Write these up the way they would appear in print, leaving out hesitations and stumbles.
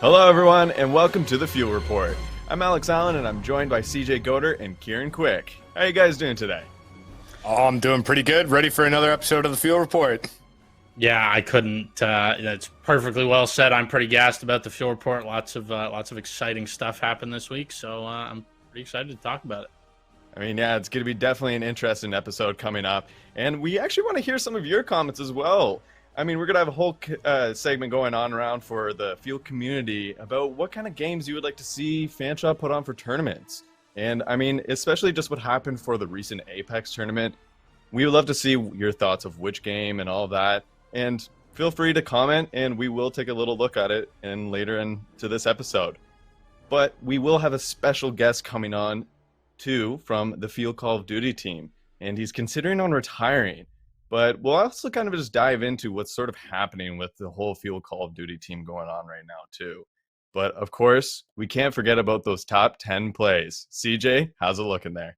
Hello, everyone, and welcome to the Fuel Report. I'm Alex Allen, and I'm joined by CJ Goder and Kieran Quick. How are you guys doing today? Oh, I'm doing pretty good. Ready for another episode of the Fuel Report. Yeah, I couldn't. That's perfectly well said. I'm pretty gassed about the Fuel Report. Lots of exciting stuff happened this week, so I'm pretty excited to talk about it. I mean, yeah, it's going to be definitely an interesting episode coming up, and we actually want to hear some of your comments as well. I mean, we're going to have a whole segment going on around for the field community about what kind of games you would like to see Fanshawe put on for tournaments. And, I mean, especially just what happened for the recent Apex tournament. We would love to see your thoughts of which game and all of that. And feel free to comment, and we will take a little look at it later into this episode. But we will have a special guest coming on, too, from the Field Call of Duty team. And he's considering on retiring. But we'll also kind of just dive into what's sort of happening with the whole Field Call of Duty team going on right now, too. But, of course, we can't forget about those top 10 plays. CJ, how's it looking there?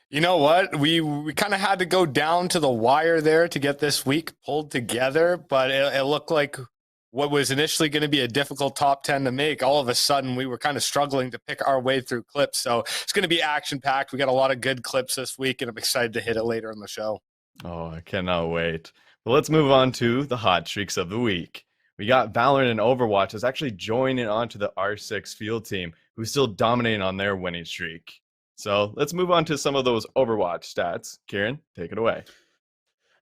You know what? We kind of had to go down to the wire there to get this week pulled together, but it looked like what was initially going to be a difficult top 10 to make. All of a sudden, we were kind of struggling to pick our way through clips. So it's going to be action-packed. We got a lot of good clips this week, and I'm excited to hit it later in the show. Oh, I cannot wait. Well, let's move on to the hot streaks of the week. We got Valorant and Overwatch is actually joining onto the R6 field team, who's still dominating on their winning streak. So let's move on to some of those Overwatch stats. Kieran, take it away.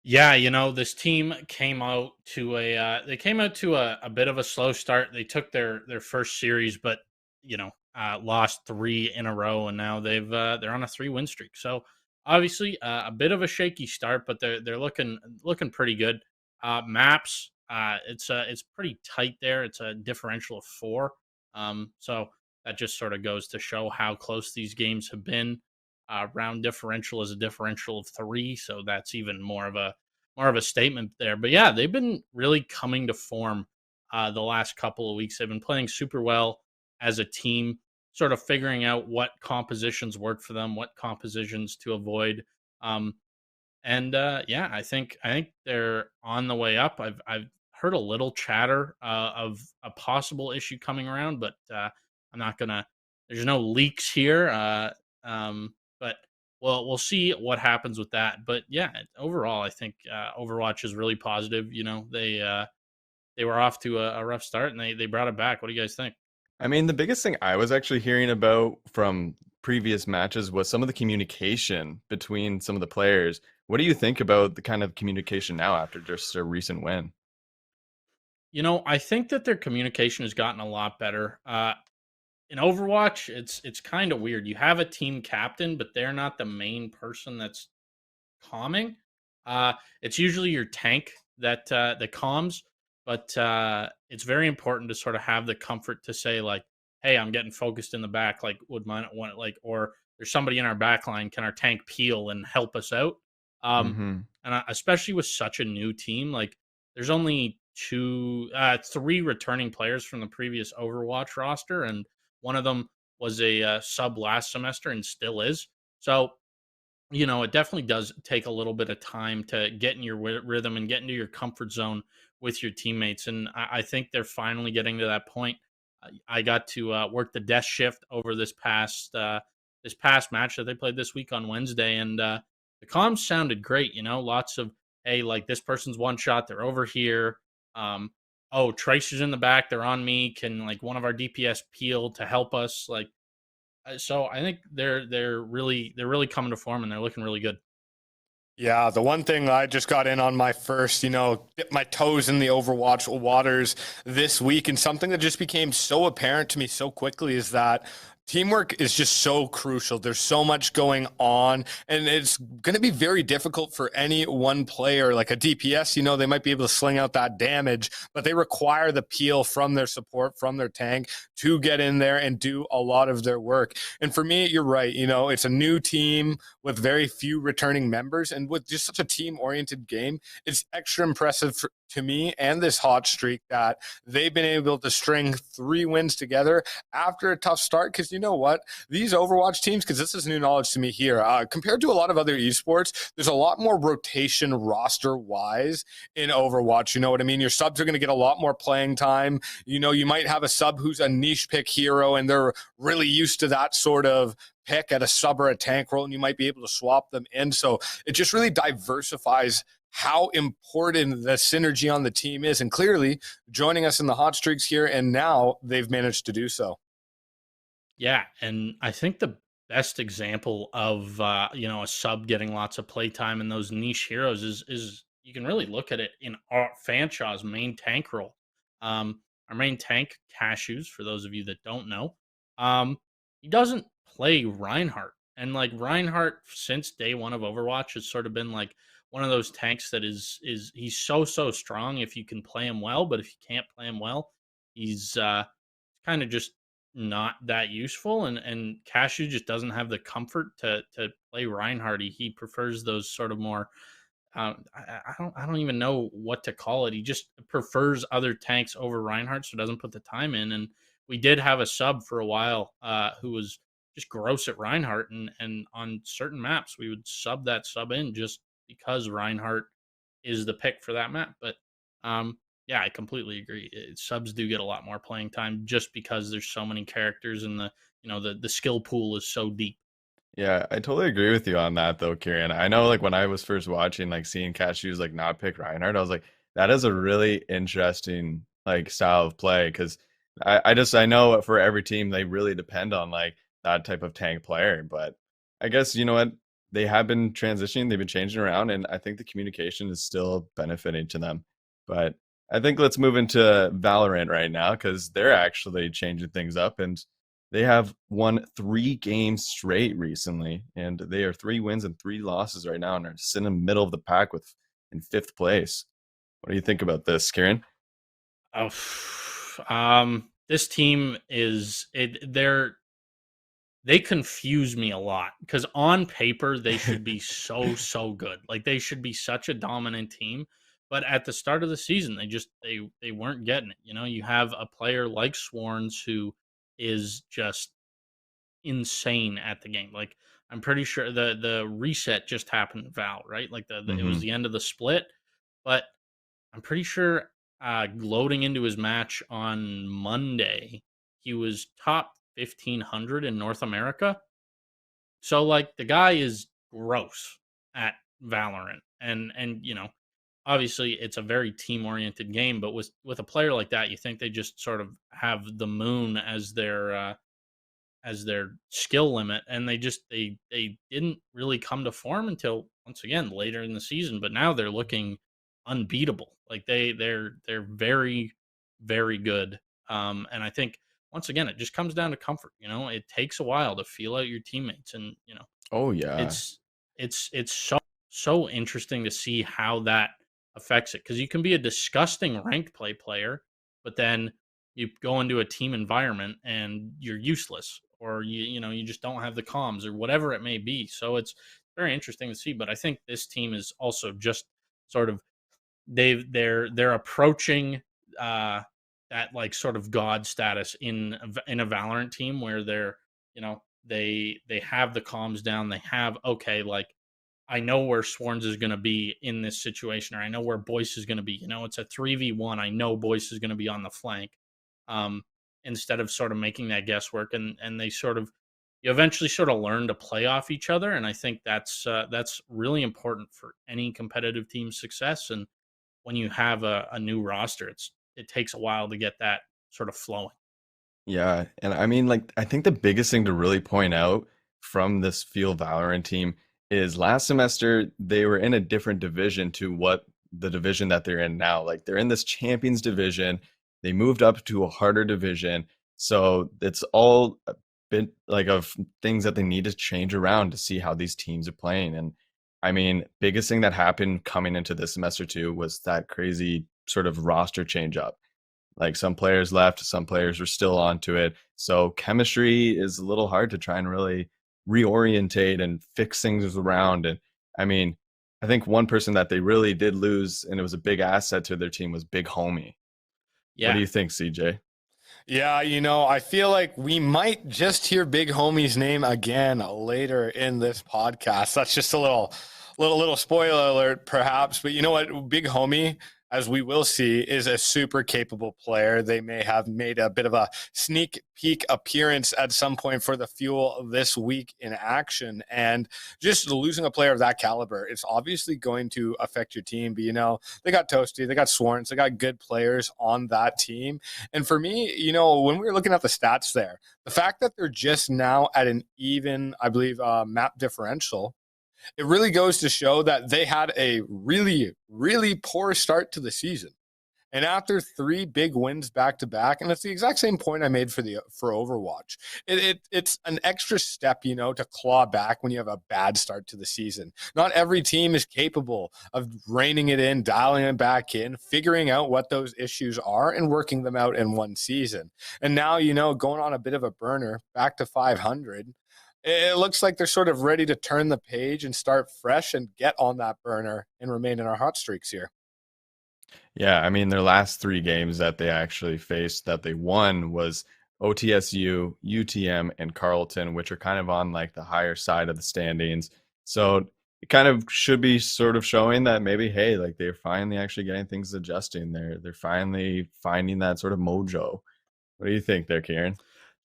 Yeah, this team came out to a bit of a slow start. They took their first series, but lost 3 in a row, and now they're on a 3-win streak. So obviously a bit of a shaky start, but they're looking pretty good. Maps, it's pretty tight there. It's a differential of 4. So that just sort of goes to show how close these games have been. Round differential is a differential of 3, so that's even more of a statement there. But yeah, they've been really coming to form the last couple of weeks. They've been playing super well as a team, sort of figuring out what compositions work for them, what compositions to avoid. Yeah, I think they're on the way up. I've heard a little chatter of a possible issue coming around, but I'm not gonna. There's no leaks here. But we'll see what happens with that. But yeah, overall, I think Overwatch is really positive. They were off to a rough start, and they brought it back. What do you guys think? I mean, the biggest thing I was actually hearing about from previous matches was some of the communication between some of the players. What do you think about the kind of communication now after just a recent win? I think that their communication has gotten a lot better. In Overwatch, it's kind of weird. You have a team captain, but they're not the main person that's calming. It's usually your tank that calms, but it's very important to sort of have the comfort to say like, "Hey, I'm getting focused in the back. Like, would mine want like, or there's somebody in our back line. Can our tank peel and help us out?" Mm-hmm. Especially with such a new team, like there's only 3 returning players from the previous Overwatch roster, and one of them was a sub last semester and still is. So, it definitely does take a little bit of time to get in your rhythm and get into your comfort zone with your teammates. And I think they're finally getting to that point. I got to work the desk shift over this past match that they played this week on Wednesday, and the comms sounded great. Lots of, hey, like this person's one shot, they're over here. Oh, Tracer's in the back, they're on me. Can like one of our DPS peel to help us? Like, so I think they're really coming to form, and they're looking really good. Yeah, the one thing I just got in on my first, dip my toes in the Overwatch waters this week, and something that just became so apparent to me so quickly is that teamwork is just so crucial. There's so much going on, and it's going to be very difficult for any one player. Like a DPS, they might be able to sling out that damage, but they require the peel from their support, from their tank to get in there and do a lot of their work. And for me, you're right. It's a new team with very few returning members, and with just such a team-oriented game, it's extra impressive to me and this hot streak that they've been able to string 3 wins together after a tough start. Because you know what? These Overwatch teams, because this is new knowledge to me here, compared to a lot of other esports, there's a lot more rotation roster-wise in Overwatch. You know what I mean? Your subs are going to get a lot more playing time. You know, you might have a sub who's a niche pick hero, and they're really used to that sort of pick at a sub or a tank role, and you might be able to swap them in. So it just really diversifies how important the synergy on the team is. And clearly joining us in the hot streaks here, and now they've managed to do so. Yeah, and I think the best example of a sub getting lots of playtime in those niche heroes is you can really look at it in our Fanshaw's main tank role. Our main tank, Cashews, for those of you that don't know, he doesn't play Reinhardt, and like Reinhardt since day one of Overwatch has sort of been like one of those tanks that is he's so strong if you can play him well, but if you can't play him well, he's kind of just not that useful, and Cashew just doesn't have the comfort to play Reinhardt. He prefers those sort of more I don't even know what to call it. He just prefers other tanks over Reinhardt, so doesn't put the time in. And we did have a sub for a while who was just gross at Reinhardt, and on certain maps we would sub that sub in just because Reinhardt is the pick for that map. But yeah, I completely agree. Subs do get a lot more playing time just because there's so many characters, and the skill pool is so deep. Yeah, I totally agree with you on that though, Kieran. I know like when I was first watching, like seeing Cashews like not pick Reinhardt, I was like, that is a really interesting like style of play because I know for every team they really depend on like that type of tank player. But I guess you know what? They have been transitioning, they've been changing around, and I think the communication is still benefiting to them. But I think let's move into Valorant right now because they're actually changing things up and they have won 3 games straight recently, and they are 3 wins and 3 losses right now, and are sitting in the middle of the pack with in 5th place. What do you think about this, Kieran? Oh, this team they confuse me a lot because on paper they should be so good. Like they should be such a dominant team, but at the start of the season they weren't getting it. You know, you have a player like Swarns who is just insane at the game. Like I'm pretty sure the reset just happened, Val, right? Like it was Hmm. the end of the split, but I'm pretty sure loading into his match on Monday, he was top 1500 in North America. So like the guy is gross at Valorant, and obviously it's a very team oriented game, but with a player like that, you think they just sort of have the moon as their skill limit, and they didn't really come to form until once again later in the season. But now they're looking unbeatable. Like they're very very good. And I think once again it just comes down to comfort. You know, it takes a while to feel out your teammates, and Oh yeah. it's it's so interesting to see how that affects it because you can be a disgusting ranked player, but then you go into a team environment and you're useless, or you just don't have the comms or whatever it may be. So it's very interesting to see. But I think this team is also just sort of they're approaching uh that like sort of god status in a Valorant team where they have the comms down. They have, okay, like I know where Swarns is going to be in this situation, or I know where Boyce is going to be. You know, it's a 3v1. I know Boyce is going to be on the flank. Um, Instead of sort of making that guesswork, and they sort of you eventually sort of learn to play off each other, and I think that's really important for any competitive team's success. And when you have a new roster, it takes a while to get that sort of flowing. Yeah, and I mean, like, I think the biggest thing to really point out from this Field Valorant team is last semester they were in a different division to what the division that they're in now. Like, they're in this Champions division. They moved up to a harder division, so it's all a bit like of things that they need to change around to see how these teams are playing. And I mean, biggest thing that happened coming into this semester too was that crazy sort of roster change up. Like some players left, some players were still onto it. So chemistry is a little hard to try and really reorientate and fix things around. And I mean, I think one person that they really did lose, and it was a big asset to their team, was Big Homie. What do Yeah. you think, CJ? Yeah, I feel like we might just hear Big Homie's name again later in this podcast. That's just a little spoiler alert, perhaps. But you know what? Big Homie, as we will see, is a super capable player. They may have made a bit of a sneak peek appearance at some point for the Fuel this week in action. And just losing a player of that caliber, it's obviously going to affect your team. But, they got Toasty, they got Swarns, they got good players on that team. And for me, when we were looking at the stats there, the fact that they're just now at an even, I believe, map differential, it really goes to show that they had a really, really poor start to the season. And after 3 big wins back to back, and it's the exact same point I made for Overwatch. It's an extra step, to claw back when you have a bad start to the season. Not every team is capable of reining it in, dialing it back in, figuring out what those issues are, and working them out in one season. And now, going on a bit of a burner back to 500. It looks like they're sort of ready to turn the page and start fresh and get on that burner and remain in our hot streaks here. Yeah, I mean, their last 3 games that they actually faced that they won was OTSU, UTM, and Carleton, which are kind of on like the higher side of the standings. So it kind of should be sort of showing that maybe, hey, like they're finally actually getting things adjusting. They're finally finding that sort of mojo. What do you think there, Kieran?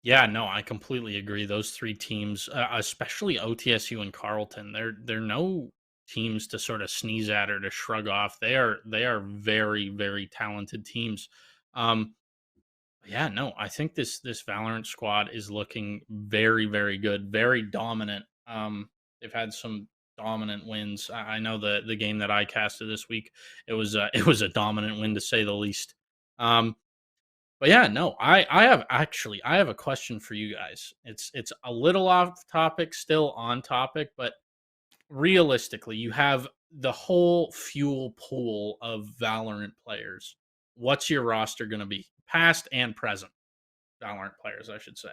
Yeah, no, I completely agree. Those 3 teams, especially OTSU and Carleton, they're no teams to sort of sneeze at or to shrug off. They are very, very talented teams. Um, yeah, no, I think this Valorant squad is looking very, very good, very dominant. They've had some dominant wins. I know the game that I casted this week, it was it was a dominant win to say the least. Um, but yeah, no, I have a question for you guys. It's a little off topic, still on topic, but realistically, you have the whole fuel pool of Valorant players. What's your roster going to be? Past and present Valorant players, I should say.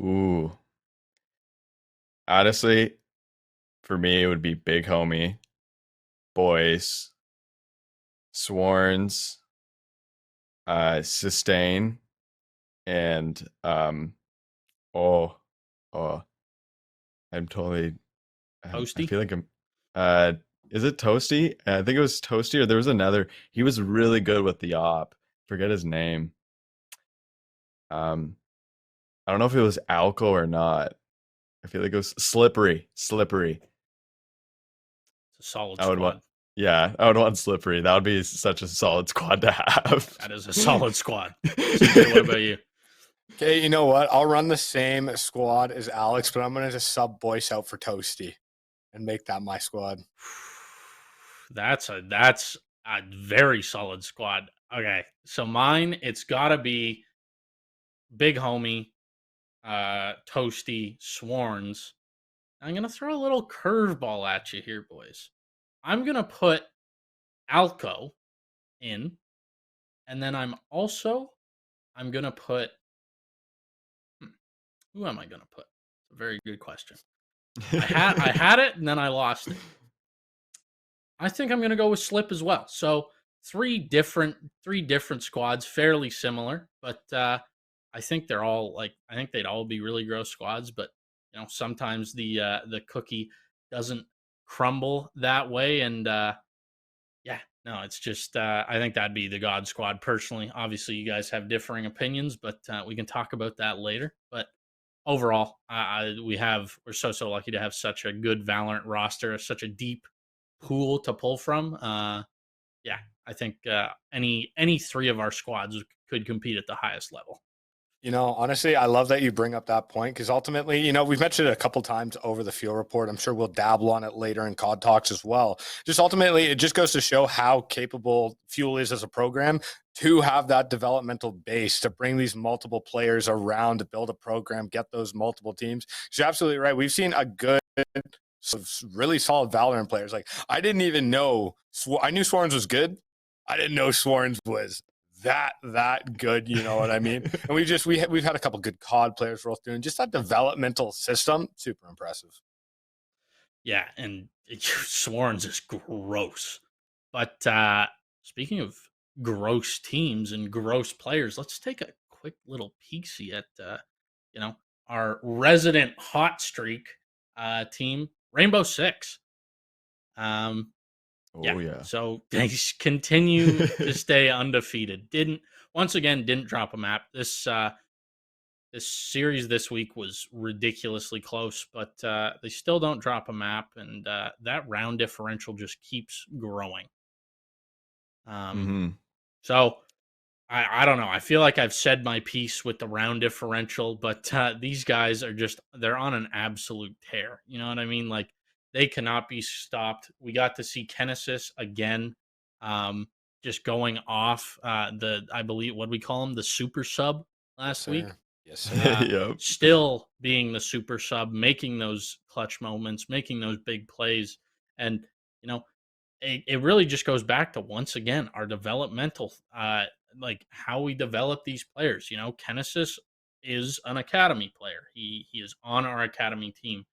Ooh, honestly, for me, it would be Big Homie, Boys, Swarns, Sustain, and oh, oh, I'm totally. I Toasty? feel like I'm. Uh, is it Toasty? I think it was Toasty, or there was another. He was really good with the op. Forget his name. Um, I don't know if it was Alco or not. I feel like it was Slippery. Slippery. It's a solid I would want. squad. Yeah, I would want Slippery. That would be such a solid squad to have. That is a solid squad. CJ, what about you? Okay, you know what? I'll run the same squad as Alex, but I'm going to just sub Boyce out for Toasty and make that my squad. That's a very solid squad. Okay, so mine, it's got to be Big Homie, Toasty, Swarns. I'm gonna throw a little curveball at you here, boys. I'm gonna put Alco in, and then I'm gonna put who am I gonna put? It's a very good question. I had it and then I lost it. I think I'm gonna go with Slip as well. So three different squads, fairly similar, but I think they're all like I think they'd all be really gross squads, but sometimes the cookie doesn't crumble that way, and yeah, no, it's just I think that'd be the God Squad personally. Obviously, you guys have differing opinions, but we can talk about that later. But overall, we're so lucky to have such a good Valorant roster, such a deep pool to pull from. Yeah, I think any 3 of our squads could compete at the highest level. Honestly, I love that you bring up that point because ultimately, we've mentioned it a couple times over the Fuel Report. I'm sure we'll dabble on it later in COD Talks as well. Just ultimately, it just goes to show how capable Fuel is as a program to have that developmental base to bring these multiple players around to build a program, get those multiple teams. You're absolutely right. We've seen a good, really solid Valorant players. Like I didn't even know. I knew Swarns was good. I didn't know Swarns was that good, you know what I mean? And we've had a couple good COD players roll through, and just that developmental system, super impressive. Yeah, and Swarns is gross. But speaking of gross teams and gross players, let's take a quick little peek-see at you know our resident hot streak team, Rainbow Six. Um, yeah, Oh yeah. so they continue to stay undefeated. Didn't drop a map. This series this week was ridiculously close, but they still don't drop a map, and that round differential just keeps growing. Um, Hmm. so I don't know. I feel like I've said my piece with the round differential, but these guys are they're on an absolute tear. You know what I mean? Like they cannot be stopped. We got to see Genesis again, um, just going off I believe what we call him, the super sub Yes, last week. sir. Yes, sir. Yep. Still being the super sub, making those clutch moments, making those big plays, and you know it really just goes back to once again our developmental like how we develop these players. Kenesis is an academy player. He is on our academy team,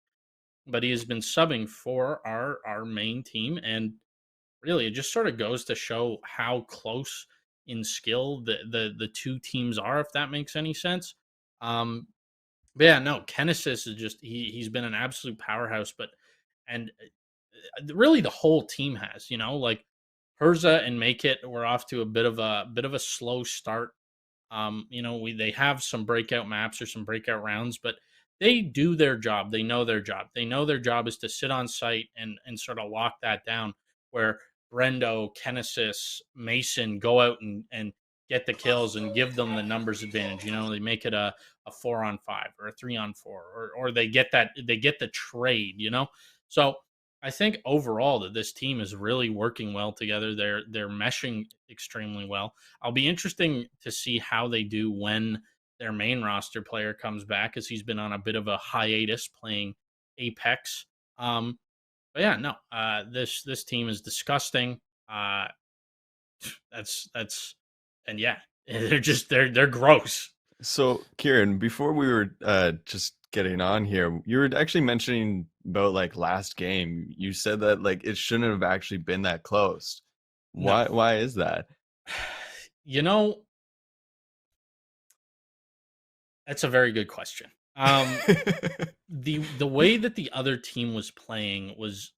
but he has been subbing for our main team, and really it just sort of goes to show how close in skill the two teams are, if that makes any sense. But yeah, no, Kenesis is just he's been an absolute powerhouse, but and really the whole team has, like Herza and Make It were off to a bit of a slow start. They have some breakout maps or some breakout rounds, but they do their job. They know their job. They know their job is to sit on site and sort of lock that down. Where Brendo, Kenesis, Mason go out and get the kills and give them the numbers advantage. They make it a 4-on-5 or a 3-on-4, or they get the trade. So I think overall that this team is really working well together. They're meshing extremely well. I'll be interesting to see how they do when their main roster player comes back, as he's been on a bit of a hiatus playing Apex. But yeah, no, this team is disgusting. Uh, that's and yeah, they're gross. So, Kieran, before we were just getting on here, you were actually mentioning about like last game. You said that like it shouldn't have actually been that close. No, Why is that? you know that's a very good question. The way that the other team was playing was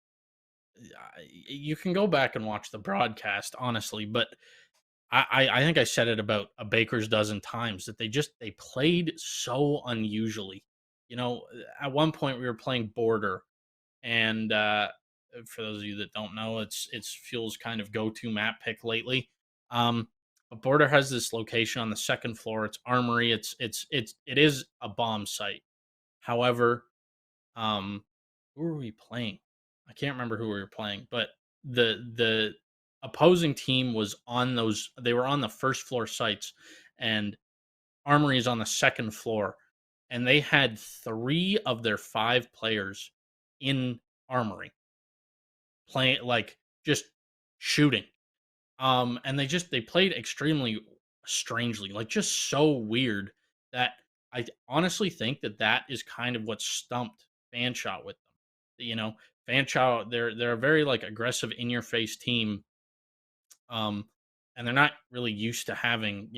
you can go back and watch the broadcast, honestly, but I think I said it about a baker's dozen times that they played so unusually. At one point we were playing border, and for those of you that don't know, it's Fuel's kind of go-to map pick lately. But border has this location on the second floor. It's armory. It is a bomb site. However, um, who were we playing? I can't remember who we were playing, but the opposing team was on those. They were on the first floor sites, and Armory is on the second floor, and they had 3 of their 5 players in Armory playing, like just shooting. And they played extremely strangely, like just so weird that I honestly think that is kind of what stumped Fanshot with them. Fanshot, they're a very like aggressive in your face team, um, and they're not really used to having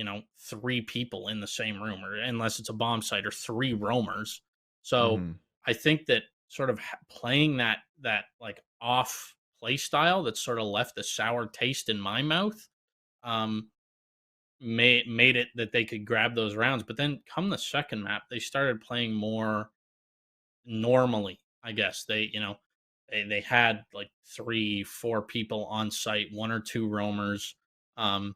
3 people in the same room, or unless it's a bomb site, or 3 roamers. So Hmm. I think that sort of playing that like off play style that sort of left a sour taste in my mouth, um, made it that they could grab those rounds. But then come the second map, they started playing more normally. I guess they had like 3-4 people on site, 1 or 2 roamers. Um,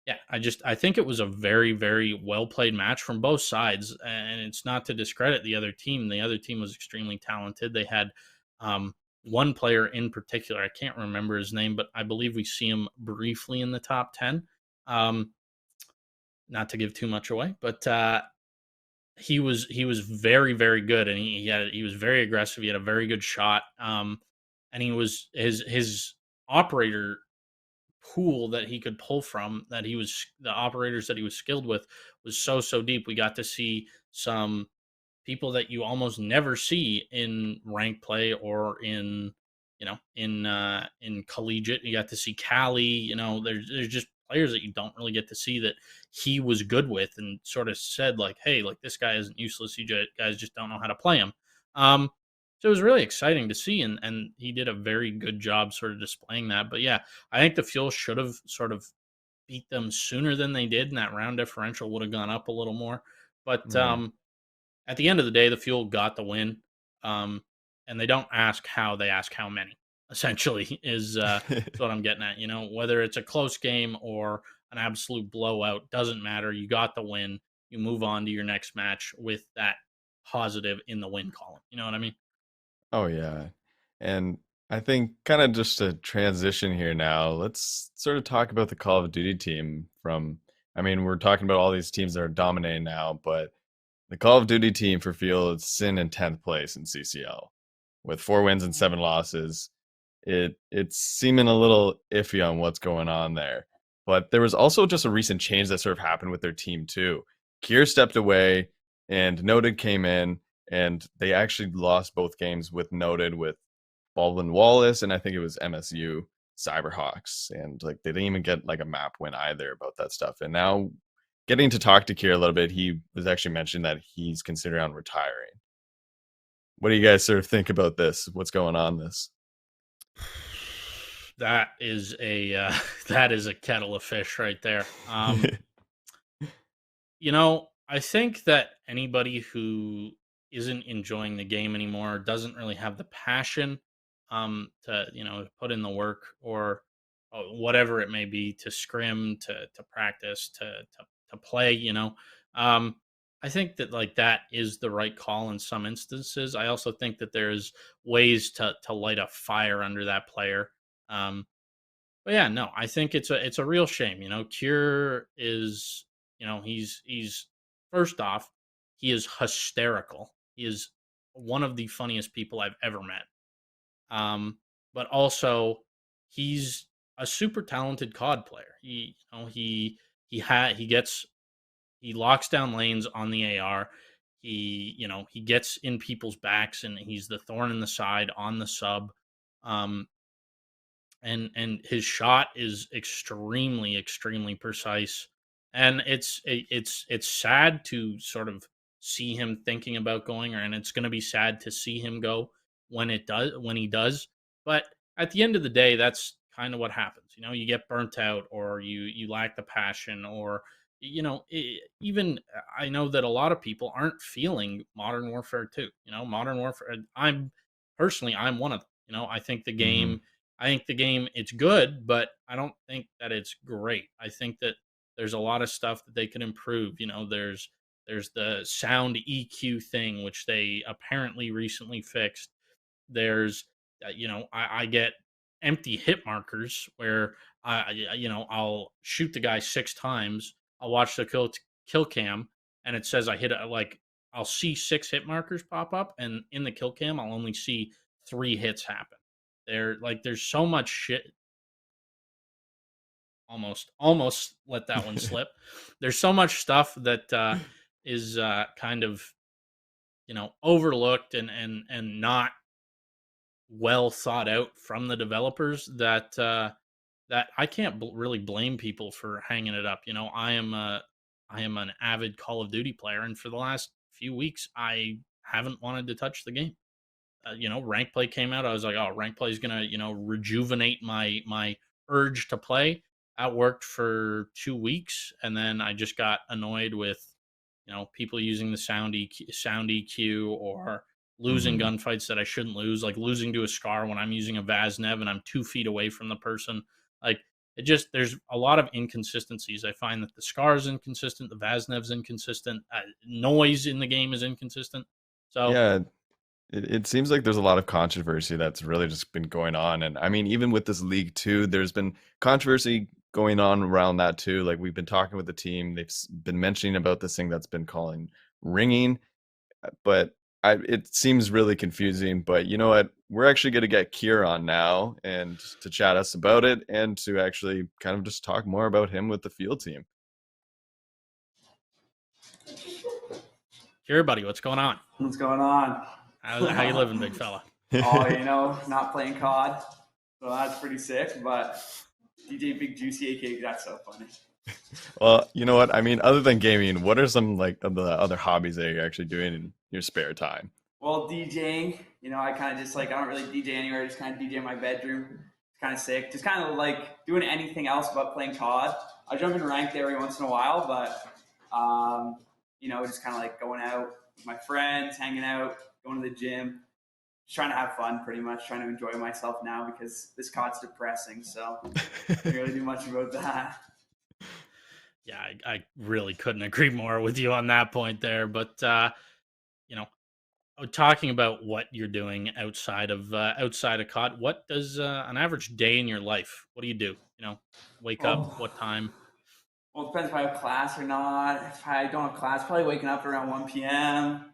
yeah, I think it was a very very well played match from both sides, and it's not to discredit the other team. The other team was extremely talented. They had one player in particular. I can't remember his name, but I believe we see him briefly in the top 10. Um, not to give too much away, but he was very very good, and he was very aggressive. He had a very good shot, and he was his operator pool that he could pull from, that he was the operators that he was skilled with, was so deep. We got to see some people that you almost never see in ranked play or in in collegiate. You got to see Cali. There's just players that you don't really get to see that he was good with, and sort of said like, hey, like this guy isn't useless. Guys just don't know how to play him. So it was really exciting to see, and he did a very good job sort of displaying that. But yeah, I think the Fuel should have sort of beat them sooner than they did, and that round differential would have gone up a little more. But Right. at the end of the day, the Fuel got the win. Um, and they don't ask how, they ask how many. Essentially, is what I'm getting at. Whether it's a close game or an absolute blowout, doesn't matter. You got the win. You move on to your next match with that positive in the win column. You know what I mean? Oh yeah. And I think kind of just to transition here now, let's sort of talk about the Call of Duty team from I mean, we're talking about all these teams that are dominating now, but the Call of Duty team for Field is sitting in 10th place in CCL with 4 wins and 7 losses. It's seeming a little iffy on what's going on there. But there was also just a recent change that sort of happened with their team too. Kier stepped away and Noted came in, and they actually lost both games with Noted with Baldwin Wallace and I think it was MSU Cyberhawks. And like they didn't even get like a map win either about that stuff. And now getting to talk to Kier a little bit, he was actually mentioning that he's considering on retiring. What do you guys sort of think about this? What's going on this? That is a that is a kettle of fish right there. I think that anybody who isn't enjoying the game anymore, doesn't really have the passion to put in the work, or whatever it may be, to scrim, to practice, to play. Um, I think that like that is the right call in some instances. I also think that there's ways to light a fire under that player. Um, but yeah, no, I think it's a real shame. Cure is, he's first off, he is hysterical. He is one of the funniest people I've ever met. But also he's a super talented COD player. He locks down lanes on the AR. He gets in people's backs, and he's the thorn in the side on the sub. Um, and his shot is extremely precise, and it's sad to sort of see him thinking about going, and it's going to be sad to see him go when he does. But at the end of the day, that's kind of what happens. You get burnt out, or you lack the passion, or even I know that a lot of people aren't feeling Modern Warfare 2. Modern Warfare, I'm one of them. Hmm. I think the game, it's good, but I don't think that it's great. I think that there's a lot of stuff that they can improve. There's the sound EQ thing, which they apparently recently fixed. There's I get empty hit markers where I'll shoot the guy 6 times. I'll watch the kill cam, and it says I hit like I'll see 6 hit markers pop up, and in the kill cam I'll only see 3 hits happen. There's so much shit. Almost let that one slip. There's so much stuff that is kind of overlooked, and not well thought out from the developers, that I can't really blame people for hanging it up. I am an avid Call of Duty player, and for the last few weeks I haven't wanted to touch the game. Rank play came out. I was like, oh, rank play is gonna, rejuvenate my urge to play. That worked for 2 weeks, and then I just got annoyed with, people using the sound EQ, or losing Hmm. gunfights that I shouldn't lose, like losing to a Scar when I'm using a Vaznev and I'm 2 feet away from the person. Like there's a lot of inconsistencies. I find that the Scar is inconsistent, the Vaznev's inconsistent, noise in the game is inconsistent. So Yeah, it seems like there's a lot of controversy that's really just been going on. And I mean, even with this league too, there's been controversy going on around that too. Like we've been talking with the team, they've been mentioning about this thing that's been calling ringing, but it seems really confusing. But you know what? We're actually going to get Kier on now and to chat us about it and to actually kind of just talk more about him with the field team. Here, buddy, what's going on? What's going on? How you living, big fella? Oh, not playing CoD. So that's pretty sick, but DJ Big Juicy, aka, that's so funny. Well, you know what? I mean, other than gaming, what are some like of the other hobbies that you're actually doing in your spare time? Well, DJing, I kind of just I don't really DJ anywhere. I just kind of DJ in my bedroom. It's kind of sick. Just kind of like doing anything else but playing CoD. I jump in ranked every once in a while, but, just kind of like going out with my friends, hanging out, going to the gym. Just trying to have fun, pretty much trying to enjoy myself now because this COD's depressing. So I can't really do much about that. Yeah, I really couldn't agree more with you on that point there. But talking about what you're doing outside of COD, what does an average day in your life? What do you do? Wake up, what time? Well, it depends if I have class or not. If I don't have class, probably waking up around 1 p.m.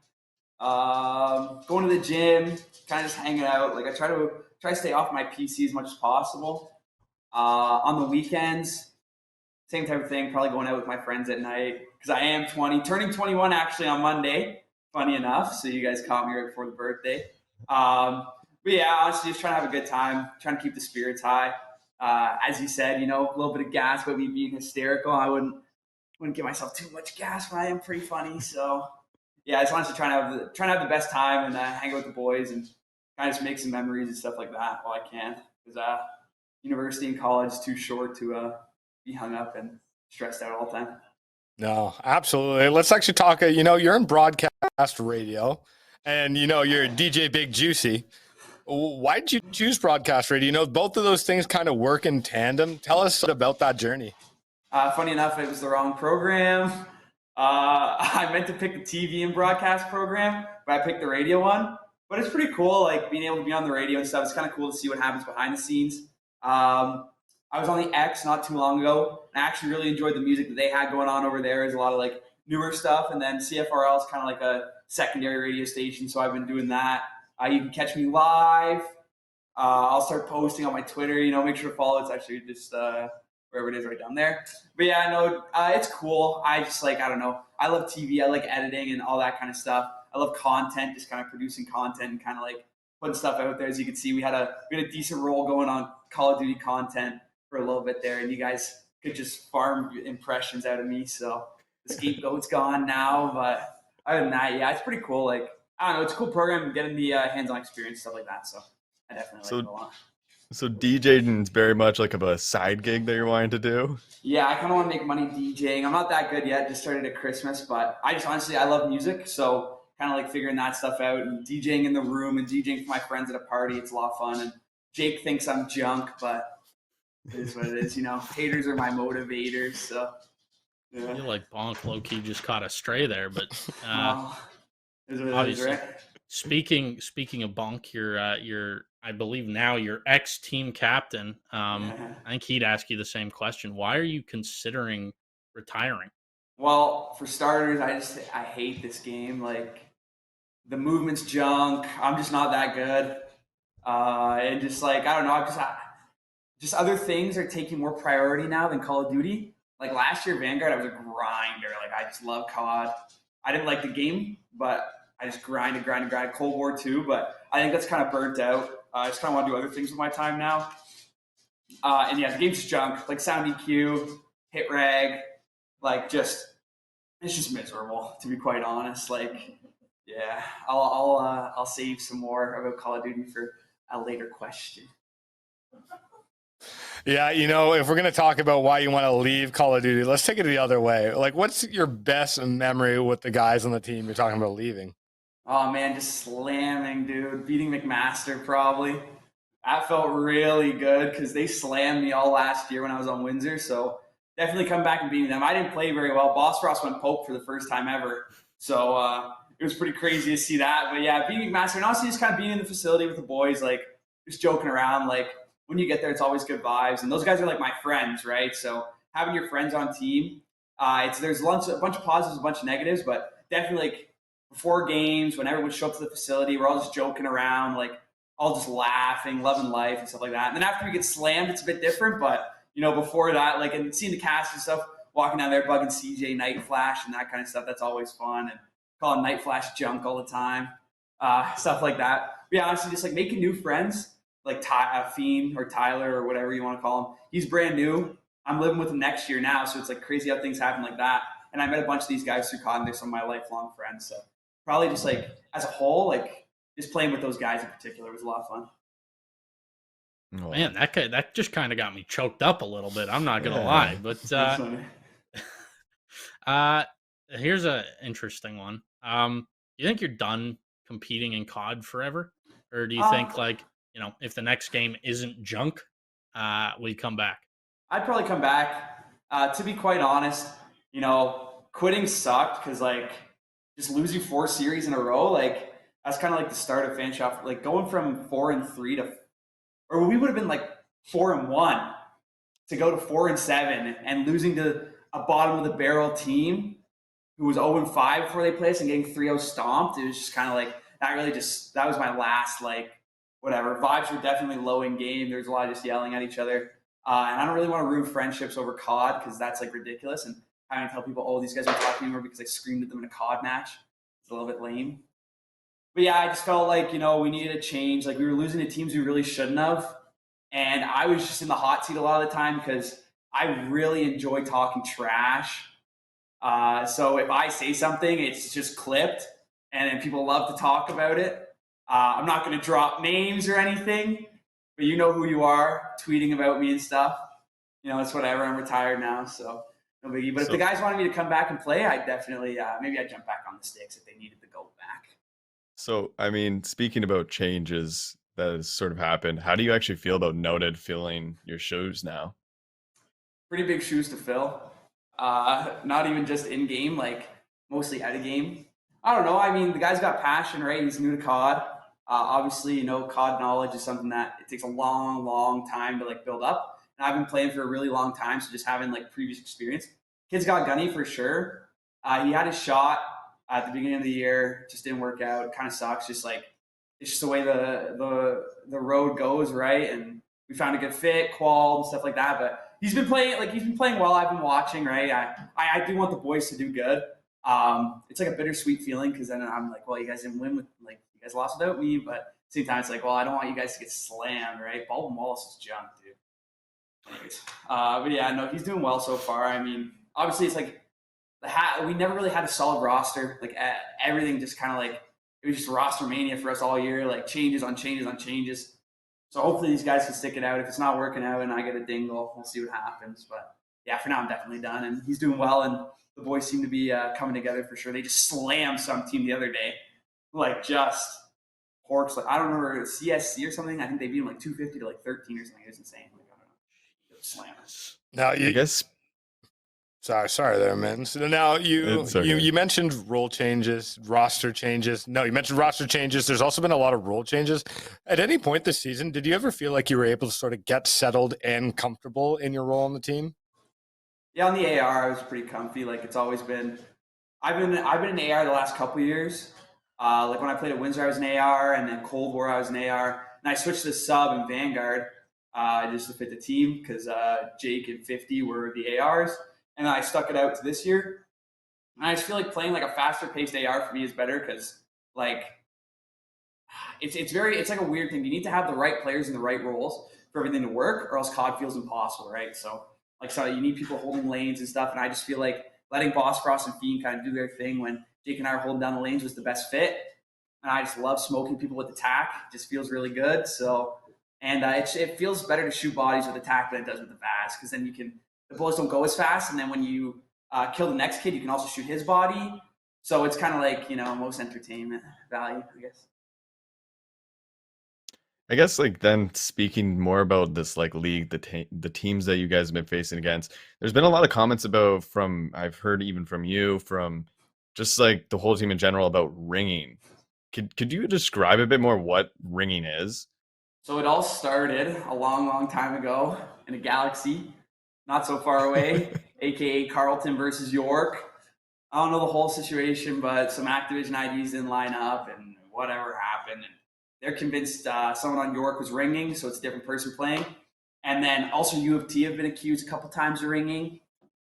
Going to the gym, kind of just hanging out. Like I try to stay off my PC as much as possible. On the weekends, same type of thing. Probably going out with my friends at night because I am 20, turning 21 actually on Monday. Funny enough, so you guys caught me right before the birthday. But yeah, honestly, just trying to have a good time, trying to keep the spirits high. As you said, a little bit of gas about me being hysterical. I wouldn't give myself too much gas when I am pretty funny. So yeah, I just wanted to try to have the best time and hang out with the boys and kind of just make some memories and stuff like that while I can. Because university and college is too short to be hung up and stressed out all the time. No, absolutely. Let's actually talk. You're in broadcast radio, and you're DJ Big Juicy. Why did you choose broadcast radio? Both of those things kind of work in tandem. Tell us about that journey. Funny enough, it was the wrong program. I meant to pick the TV and broadcast program, but I picked the radio one. But it's pretty cool, like being able to be on the radio and stuff. It's kind of cool to see what happens behind the scenes. I was on the X not too long ago, and I actually really enjoyed the music that they had going on over there. There's a lot of like newer stuff, and then CFRL is kind of like a secondary radio station, so I've been doing that. You can catch me live. I'll start posting on my Twitter. Make sure to follow. It's actually just wherever it is right down there. But yeah, no, it's cool. I just I don't know. I love TV. I like editing and all that kind of stuff. I love content, just kind of producing content and kind of like putting stuff out there. As you can see, we had a decent role going on Call of Duty content for a little bit there, and you guys could just farm impressions out of me. So the scapegoat's gone now, but other than that, yeah, it's pretty cool. Like, I don't know, it's a cool program, getting the hands-on experience, stuff like that. So I definitely like it a lot. So DJing is very much like of a side gig that you're wanting to do? Yeah, I kind of want to make money DJing. I'm not that good yet. Just started at Christmas, but I love music. So kind of like figuring that stuff out and DJing in the room and DJing for my friends at a party. It's a lot of fun. And Jake thinks I'm junk, but it is what it is. Haters are my motivators. So yeah. I feel like Bonk low-key just caught a stray there, but is what it is, right? Speaking of Bonk, you're I believe now your ex-team captain. I think he'd ask you the same question. Why are you considering retiring? Well, for starters, I hate this game. Like, the movement's junk. I'm just not that good. And just I don't know. Just other things are taking more priority now than Call of Duty. Like last year, Vanguard, I was a grinder. Like, I just love COD. I didn't like the game, but I just grinded. Cold War too, but I think that's kind of burnt out. I just kind of want to do other things with my time now. And yeah, the game's junk. Like sound EQ, hit reg, it's just miserable, to be quite honest. Like, yeah, I'll save some more about Call of Duty for a later question. Yeah, if we're going to talk about why you want to leave Call of Duty, let's take it the other way. Like, what's your best memory with the guys on the team you're talking about leaving? Oh, man, just slamming, dude. Beating McMaster, probably. That felt really good because they slammed me all last year when I was on Windsor, so definitely come back and beating them. I didn't play very well. Boss Frost went Pope for the first time ever, so it was pretty crazy to see that. But yeah, beating McMaster, and honestly just kind of being in the facility with the boys, like, just joking around, like, when you get there, it's always good vibes. And those guys are like my friends, right? So having your friends on team, there's a bunch of positives, a bunch of negatives, but definitely like before games, when everyone shows up to the facility, we're all just joking around, like all just laughing, loving life and stuff like that. And then after we get slammed, it's a bit different. But, before that, like, and seeing the cast and stuff, walking down there, bugging CJ, Nightflash and that kind of stuff, that's always fun. And calling Nightflash junk all the time, stuff like that. But yeah, honestly, just like making new friends, like Fiend or Tyler or whatever you want to call him. He's brand new. I'm living with him next year now, so it's like crazy how things happen like that. And I met a bunch of these guys through CoD, and they're some of my lifelong friends. So probably just like as a whole, like just playing with those guys in particular was a lot of fun. Oh, Man, that just kind of got me choked up a little bit. I'm not gonna lie, but here's a interesting one. You think you're done competing in COD forever, or do you think like if the next game isn't junk, we come back? I'd probably come back. To be quite honest, quitting sucked because like just losing 4 series in a row, like that's kind of like the start of Fanshaft. Like going from 4-3 to, or we would have been like 4-1 to go to 4-7 and losing to a bottom of the barrel team who was 0-5 before they played us and getting 3-0 stomped. It was just kind of like that was my last like whatever. Vibes were definitely low in game. There's a lot of just yelling at each other. And I don't really want to ruin friendships over COD because that's like ridiculous. And having to tell people, oh, these guys aren't talking anymore because I screamed at them in a COD match. It's a little bit lame. But yeah, I just felt like, we needed a change. Like we were losing to teams we really shouldn't have. And I was just in the hot seat a lot of the time because I really enjoy talking trash. So if I say something, it's just clipped and then people love to talk about it. I'm not going to drop names or anything, but you know who you are, tweeting about me and stuff. It's whatever. I'm retired now, so no biggie. But if the guys wanted me to come back and play, I'd definitely, maybe I'd jump back on the sticks if they needed to go back. So, I mean, speaking about changes that has sort of happened, how do you actually feel about Noted filling your shoes now? Pretty big shoes to fill. Not even just in game, like mostly out of game. I don't know. I mean, the guy's got passion, right? He's new to COD. Obviously, COD knowledge is something that it takes a long, long time to like build up. And I've been playing for a really long time, so just having like previous experience. Kid's got gunny for sure. He had his shot at the beginning of the year, just didn't work out. It kind of sucks. Just like it's just the way the road goes, right? And we found a good fit, qual, and stuff like that. But he's been playing well. I've been watching, right? I do want the boys to do good. It's like a bittersweet feeling because then I'm like, well, you guys didn't win with like you guys lost without me, but at the same time, it's like, well, I don't want you guys to get slammed, right? Baldwin Wallace is junk, dude. Anyways, but yeah, no, he's doing well so far. I mean, obviously, it's like we never really had a solid roster. Like everything just kind of like it was just roster mania for us all year, like changes on changes on changes. So hopefully these guys can stick it out. If it's not working out and I get a dingle, we'll see what happens. But yeah, for now I'm definitely done, and he's doing well, and the boys seem to be coming together for sure. They just slammed some team the other day, like just horks. Like I don't remember CSC or something. I think they beat them like 250 to like 13 or something. It was insane. Like I don't know, slam. Now I guess. Sorry there, man. So now you mentioned role changes, roster changes. No, you mentioned roster changes. There's also been a lot of role changes. At any point this season, did you ever feel like you were able to sort of get settled and comfortable in your role on the team? Yeah, on the AR, I was pretty comfy. Like it's always been. I've been in AR the last couple years. Like when I played at Windsor, I was an AR, and then Cold War, I was an AR, and I switched to sub and Vanguard just to fit the team because Jake and 50 were the ARs. And I stuck it out to this year. And I just feel like playing like a faster paced AR for me is better because like it's like a weird thing. You need to have the right players in the right roles for everything to work, or else COD feels impossible, right? So you need people holding lanes and stuff. And I just feel like letting Boss Cross and Fiend kind of do their thing when Jake and I are holding down the lanes was the best fit. And I just love smoking people with attack. It just feels really good. So and it feels better to shoot bodies with attack than it does with the VAS because then the bullets don't go as fast, and then when you kill the next kid, you can also shoot his body. So it's kind of like most entertainment value, I guess. I guess like then speaking more about this like league, the teams that you guys have been facing against, there's been a lot of comments about I've heard even from you, from just like the whole team in general about ringing. Could you describe a bit more what ringing is? So it all started a long, long time ago in a galaxy not so far away, aka Carleton versus York. I don't know the whole situation, but some Activision IDs didn't line up and whatever happened. And they're convinced someone on York was ringing, so it's a different person playing. And then also U of T have been accused a couple times of ringing.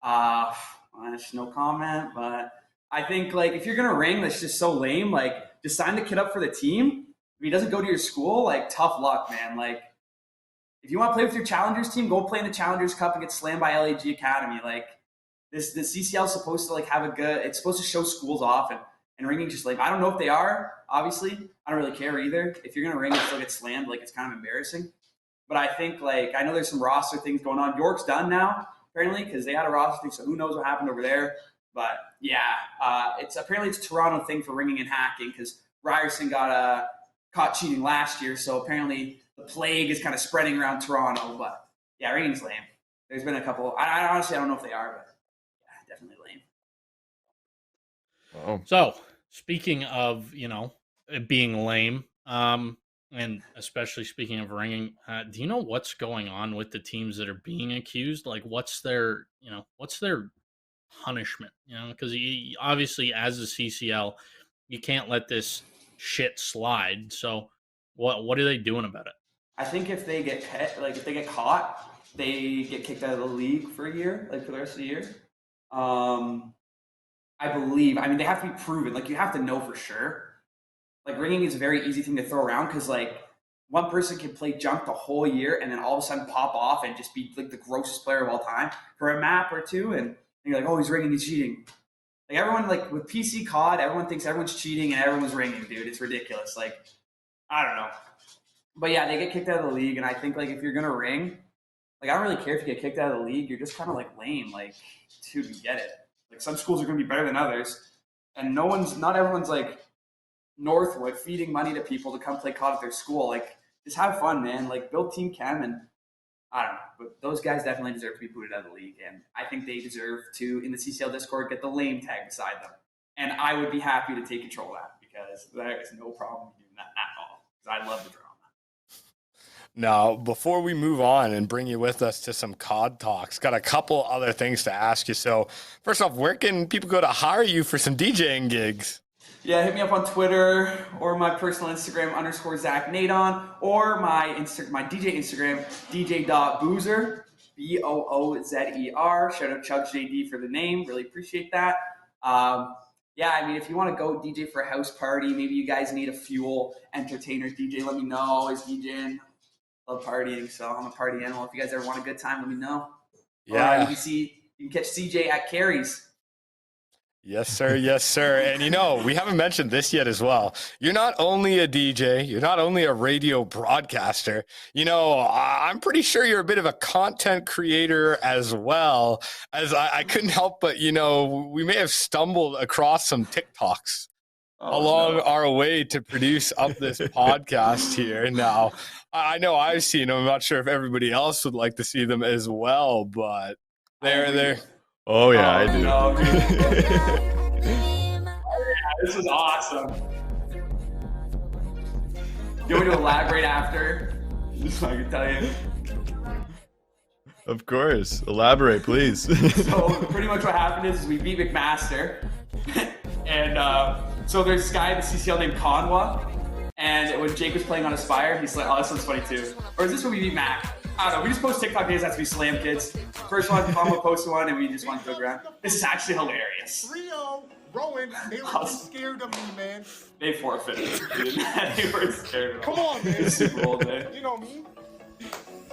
No comment, but I think like if you're gonna ring, that's just so lame. Like just sign the kid up for the team. If he doesn't go to your school, like tough luck, man. Like if you want to play with your Challengers team, go play in the Challengers Cup and get slammed by LAG Academy. Like this CCL is supposed to like have a good. It's supposed to show schools off, and ringing just like I don't know if they are. Obviously, I don't really care either. If you're gonna ring and still get slammed, like it's kind of embarrassing. But I think like I know there's some roster things going on. York's done now apparently because they had a roster thing, so who knows what happened over there. But yeah, it's apparently it's a Toronto thing for ringing and hacking because Ryerson got caught cheating last year, so apparently the plague is kind of spreading around Toronto. But yeah, ringing's lame. There's been a couple. I honestly I don't know if they are, but yeah, definitely lame. Oh. So speaking of it being lame, and especially speaking of ringing, do you know what's going on with the teams that are being accused? Like, what's their punishment? Because obviously, as a CCL, you can't let this shit slide. So, what are they doing about it? I think if they get if they get caught, they get kicked out of the league for a year, like for the rest of the year. I believe. I mean, they have to be proven. Like you have to know for sure. Like ringing is a very easy thing to throw around because like one person can play junk the whole year and then all of a sudden pop off and just be like the grossest player of all time for a map or two, and you're like, oh, he's ringing, he's cheating. Like everyone, like with PC COD, everyone thinks everyone's cheating and everyone's ringing, dude. It's ridiculous. Like, I don't know. But yeah, they get kicked out of the league, and I think like if you're gonna ring, like I don't really care if you get kicked out of the league. You're just kind of like lame. Like, dude, you get it. Like some schools are gonna be better than others, and not everyone's like Northwood feeding money to people to come play COD at their school. Like, just have fun, man. Like, build team chem, and I don't know. But those guys definitely deserve to be booted out of the league, and I think they deserve to, in the CCL Discord, get the lame tag beside them. And I would be happy to take control of that because there is no problem doing that at all. Because I love the drama. Now, before we move on and bring you with us to some COD talks, got a couple other things to ask you. So, first off, where can people go to hire you for some DJing gigs? Yeah, hit me up on Twitter or my personal Instagram _ZachNadon or my DJ Instagram, dj.boozer, BOOZER. Shout out Chubbs JD for the name. Really appreciate that. Yeah, I mean, if you want to go DJ for a house party, maybe you guys need a fuel entertainer DJ, let me know. Always DJing. Love partying, so I'm a party animal. If you guys ever want a good time, let me know. Yeah. You can catch CJ at Carey's. Yes, sir. Yes, sir. And we haven't mentioned this yet as well. You're not only a DJ, you're not only a radio broadcaster. I'm pretty sure you're a bit of a content creator as well. As I couldn't help but, we may have stumbled across some TikToks along our way to produce up this podcast here. Now, I know I've seen them. I'm not sure if everybody else would like to see them as well, but they're. Oh yeah, I do. No, this was awesome. You want me to elaborate after? Just so I can tell you. Of course. Elaborate, please. So pretty much what happened is we beat McMaster. And so there's this guy in the CCL named Conwa. And when Jake was playing on Aspire, he's like, oh, this one's funny too. Or is this when we beat Mac? I don't know. We just post TikTok videos as we slam kids. First one, Conwa posted one, and we just want to go around. This is actually hilarious. Rio, Rowan, they were scared of me, man. They forfeited. They were scared of me. Come on, man. It's Super Bowl day. You know me.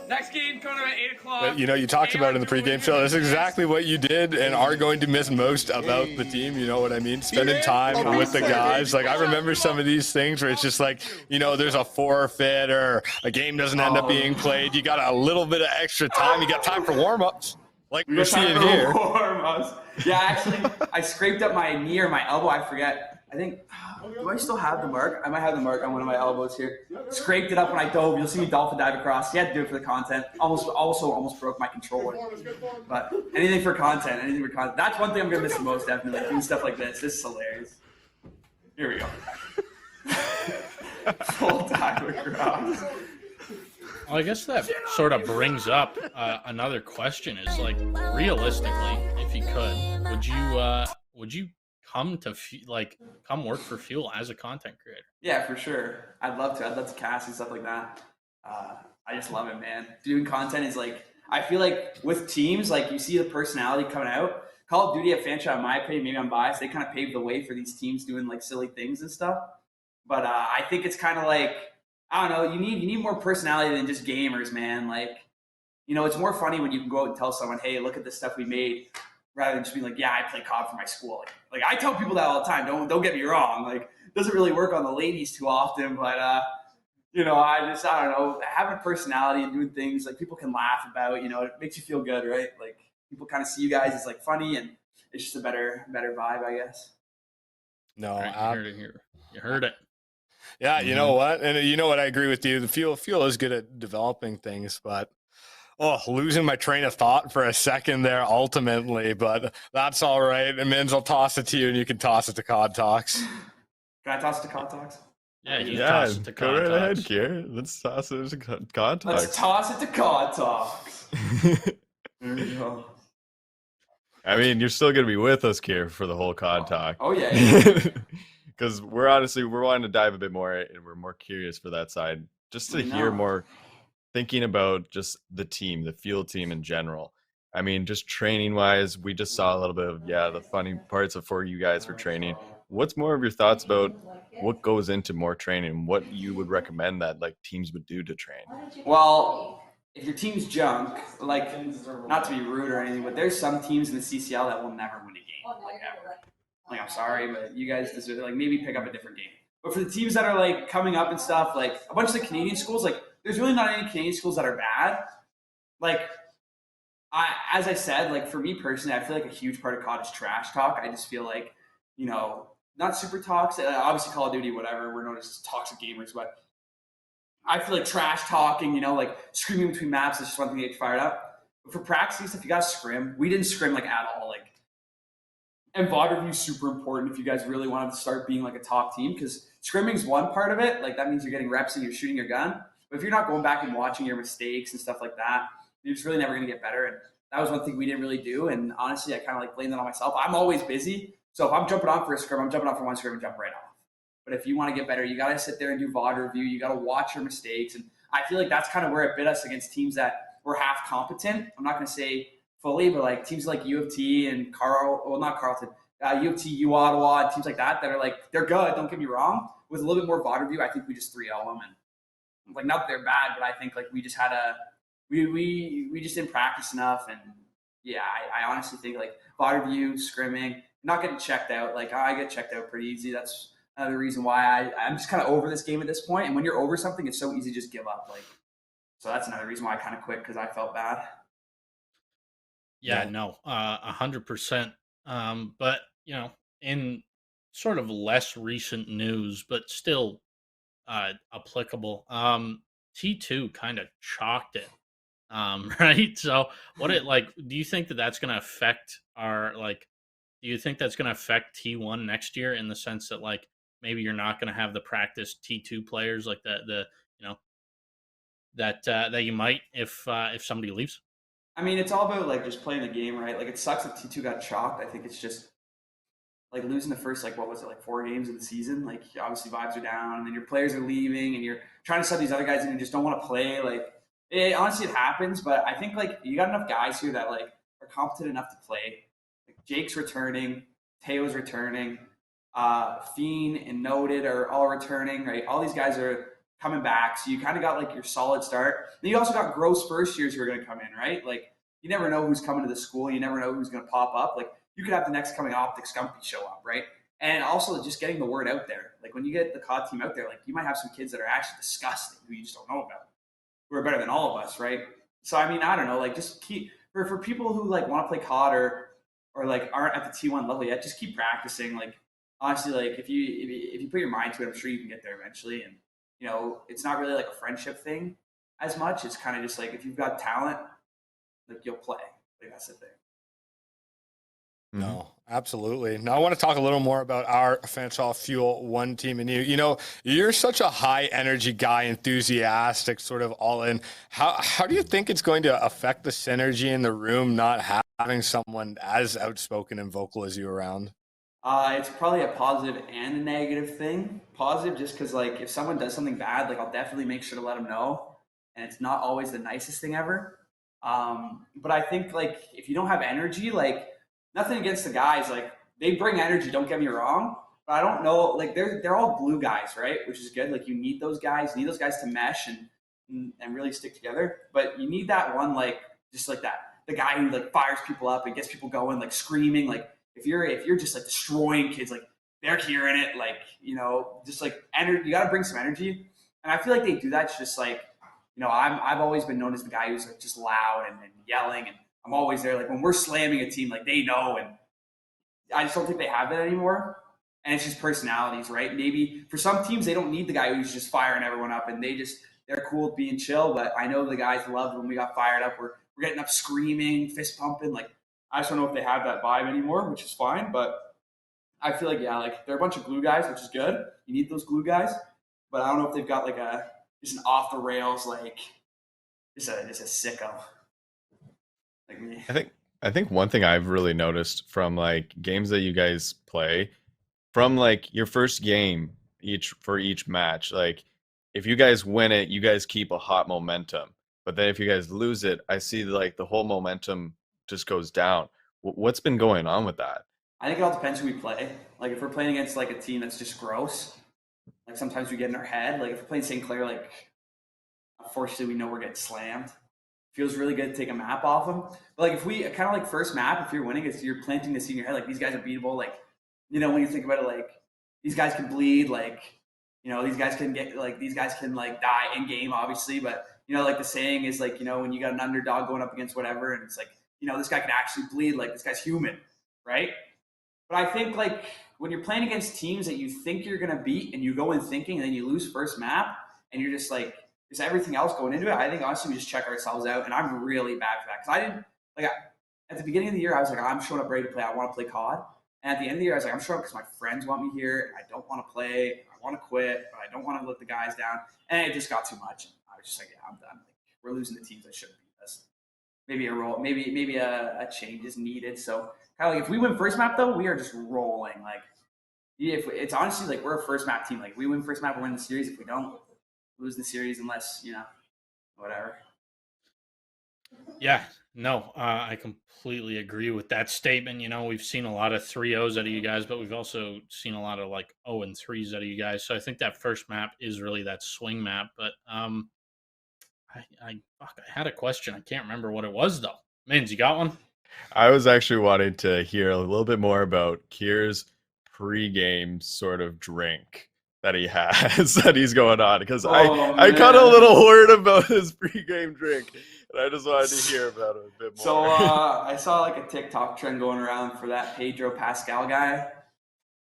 Next game coming up at 8 o'clock. You talked about it in the pregame show. That's exactly what you did and are going to miss most about the team. You know what I mean? Spending time with the guys. Like, I remember some of these things where it's just like, there's a forfeit or a game doesn't end up being played. You got a little bit of extra time. You got time for warm-ups. Like we're seeing here. Warm-ups. Yeah, actually, I scraped up my knee or my elbow. I forget. I think, do I still have the mark? I might have the mark on one of my elbows here. Scraped it up when I dove. You'll see me dolphin dive across. You had to do it for the content. Almost broke my controller. But anything for content. That's one thing I'm going to miss the most, definitely. Doing stuff like this. This is hilarious. Here we go. Full dive across. Well, I guess that sort of brings up another question is, like, realistically, if you could, would you come work for Fuel as a content creator? Yeah, for sure. I'd love to cast and stuff like that. I just love it, man. Doing content is like, I feel like with teams, like you see the personality coming out. Call of Duty at Fanshot, in my opinion, maybe I'm biased, they kind of paved the way for these teams doing like silly things and stuff. But I think it's kind of like, I don't know, you need more personality than just gamers, man. Like, it's more funny when you can go out and tell someone, hey, look at the stuff we made, rather than just being like, yeah, I play COD for my school. Like I tell people that all the time. Don't get me wrong. Like, it doesn't really work on the ladies too often, but I don't know, having personality and doing things like people can laugh about, it makes you feel good, right? Like people kind of see you guys as like funny, and it's just a better vibe, I guess. No, Right, you heard it here. You heard it. Yeah, you know what? And you know what? I agree with you. The fuel is good at developing things, but losing my train of thought for a second there ultimately, but that's all right. And Mins, I'll toss it to you and you can toss it to CoD Talks. Can I toss it to CoD Talks? Yeah, you toss it to go CoD right ahead, Talks. Kier. Let's toss it to CoD Talks. Let's toss it to CoD Talks. There we go. I mean, you're still going to be with us, Kier, for the whole CoD Talk. Oh, yeah. Because we're wanting to dive a bit more, and we're more curious for that side, just to hear more, thinking about just the team, the field team in general. I mean, just training-wise, we just saw a little bit of, the funny parts for you guys for training. What's more of your thoughts about what goes into more training? What you would recommend that like teams would do to train? Well, if your team's junk, like, not to be rude or anything, but there's some teams in the CCL that will never win a game, like ever. Like, I'm sorry, but you guys deserve, like, maybe pick up a different game. But for the teams that are like coming up and stuff, like a bunch of the Canadian schools, like there's really not any Canadian schools that are bad. Like, as I said, like for me personally, I feel like a huge part of COD is trash talk. I just feel like, not super toxic. Obviously, Call of Duty, whatever, we're known as toxic gamers, but I feel like trash talking, like screaming between maps is just one thing to get fired up. But for practice stuff, you got to scrim. We didn't scrim like at all. Like, and VOD review is super important if you guys really wanted to start being like a top team, because scrimming is one part of it. Like that means you're getting reps and you're shooting your gun. But if you're not going back and watching your mistakes and stuff like that, you're just really never going to get better. And that was one thing we didn't really do. And honestly, I kind of like blame that on myself. I'm always busy. So if I'm jumping on for a scrim, I'm jumping on for one scrim and jump right off. But if you want to get better, you got to sit there and do VOD review. You got to watch your mistakes. And I feel like that's kind of where it bit us against teams that were half competent. I'm not going to say fully, but like teams like U of T and not Carleton, U of T, U Ottawa, teams like that are like, they're good, don't get me wrong. With a little bit more VOD review, I think we just 3-0 them. And like, not that they're bad, but I think like we just had we just didn't practice enough. And yeah, I honestly think like VOD review, scrimming, not getting checked out. Like I get checked out pretty easy. That's another reason why I'm just kind of over this game at this point. And when you're over something, it's so easy to just give up. Like, so that's another reason why I kind of quit, because I felt bad. Yeah, no, 100%. But in sort of less recent news, but still applicable, T2 kind of chalked it, right? So what do you think that that's going to affect do you think that's going to affect T1 next year, in the sense that like maybe you're not going to have the practice T2 players like that you might if somebody leaves? I mean, it's all about like just playing the game, right? Like, it sucks that T2 got chalked. I think it's just like losing the first, like, what was it, like 4 games of the season? Like, obviously vibes are down, and then your players are leaving, and you're trying to sub these other guys in who just don't want to play. Like, honestly, it happens, but I think like you got enough guys here that like are competent enough to play. Like, Jake's returning, Teo's returning, Fiend and Noted are all returning, right? All these guys are coming back, so you kind of got like your solid start. Then you also got gross first years who are going to come in, right? Like, you never know who's coming to the school. You never know who's going to pop up. Like, you could have the next coming Optic Scumpy show up, right? And also just getting the word out there. Like, when you get the COD team out there, like, you might have some kids that are actually disgusting who you just don't know about, who are better than all of us, right? So, I mean, I don't know. Like, just keep for people who like want to play COD or like aren't at the T1 level yet, just keep practicing. Like, honestly, like if you put your mind to it, I'm sure you can get there eventually. And it's not really like a friendship thing as much. It's kind of just like, if you've got talent, like, you'll play. Like, that's the thing. No, absolutely. Now I want to talk a little more about our Fanshawe Fuel 1 team and you. You're such a high energy guy, enthusiastic, sort of all in. How do you think it's going to affect the synergy in the room, not having someone as outspoken and vocal as you around? It's probably a positive and a negative thing. Positive just because, like, if someone does something bad, like, I'll definitely make sure to let them know. And it's not always the nicest thing ever. But I think, like, if you don't have energy, like, nothing against the guys. Like, they bring energy, don't get me wrong. But I don't know, like, they're all glue guys, right? Which is good. Like, you need those guys. You need those guys to mesh and really stick together. But you need that one, like, just like that. The guy who, like, fires people up and gets people going, like, screaming. Like, if you're just, like, destroying kids, like, they're hearing it, like, just, like, energy. You got to bring some energy. And I feel like they do that. It's just, like, I've always been known as the guy who's, like, just loud and yelling. And I'm always there. Like, when we're slamming a team, like, they know. And I just don't think they have that anymore. And it's just personalities, right? Maybe for some teams, they don't need the guy who's just firing everyone up, and they're cool with being chill. But I know the guys loved when we got fired up. We're getting up screaming, fist pumping. Like, I just don't know if they have that vibe anymore, which is fine. But I feel like, yeah, like, they're a bunch of glue guys, which is good. You need those glue guys. But I don't know if they've got like just an off the rails, like, just a sicko like me. I think one thing I've really noticed from like games that you guys play, from like your first game for each match, like if you guys win it, you guys keep a hot momentum. But then if you guys lose it, I see like the whole momentum just goes down. What's been going on with that? I think it all depends who we play. Like, if we're playing against like a team that's just gross, like, sometimes we get in our head. Like, if we're playing St. Clair, like, unfortunately we know we're getting slammed. Feels really good to take a map off them. But like, if we kind of like first map, if you're winning, you're planting this in your head, like, these guys are beatable. Like, when you think about it, like, these guys can bleed, like, these guys can like die in game, obviously. But like the saying is, like, when you got an underdog going up against whatever, and it's like, this guy can actually bleed, like, this guy's human, right? But I think, like, when you're playing against teams that you think you're gonna beat, and you go in thinking, and then you lose first map, and you're just like, is everything else going into it? I think honestly we just check ourselves out, and I'm really bad for that, because I didn't like at the beginning of the year I was like, I'm showing up ready to play. I want to play COD, and at the end of the year I was like, I'm showing up because my friends want me here. I don't want to play. I want to quit, but I don't want to let the guys down. And it just got too much. And I was just like, yeah, I'm done. Like, we're losing the teams that shouldn't beat us. Maybe a roll, maybe a change is needed. So kind of like, if we win first map though, we are just rolling. Like, it's honestly like, we're a first map team. Like, we win first map, we win the series. If we don't, lose the series, unless whatever. Yeah, no, I completely agree with that statement. We've seen a lot of 3-0s out of you guys, but we've also seen a lot of like 0-3s out of you guys. So I think that first map is really that swing map. But I had a question. I can't remember what it was though. Mins, you got one? I was actually wanting to hear a little bit more about Kier's pregame sort of drink that he has that he's going on, because I got a little worried about his pregame drink, and I just wanted to hear about it a bit more. So I saw like a TikTok trend going around for that Pedro Pascal guy,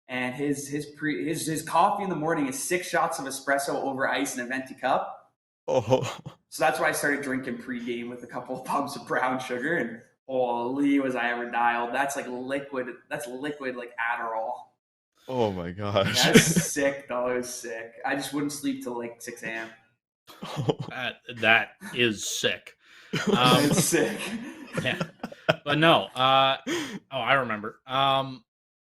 and his coffee in the morning is 6 shots of espresso over ice in a venti cup. Oh, so that's why I started drinking pregame with a couple of pumps of brown sugar, and holy, was I ever dialed. That's like liquid. That's liquid like Adderall. Oh my gosh. That's sick, though. It was sick. I just wouldn't sleep till like 6 a.m. That is sick. It's sick. Yeah. But no. I remember.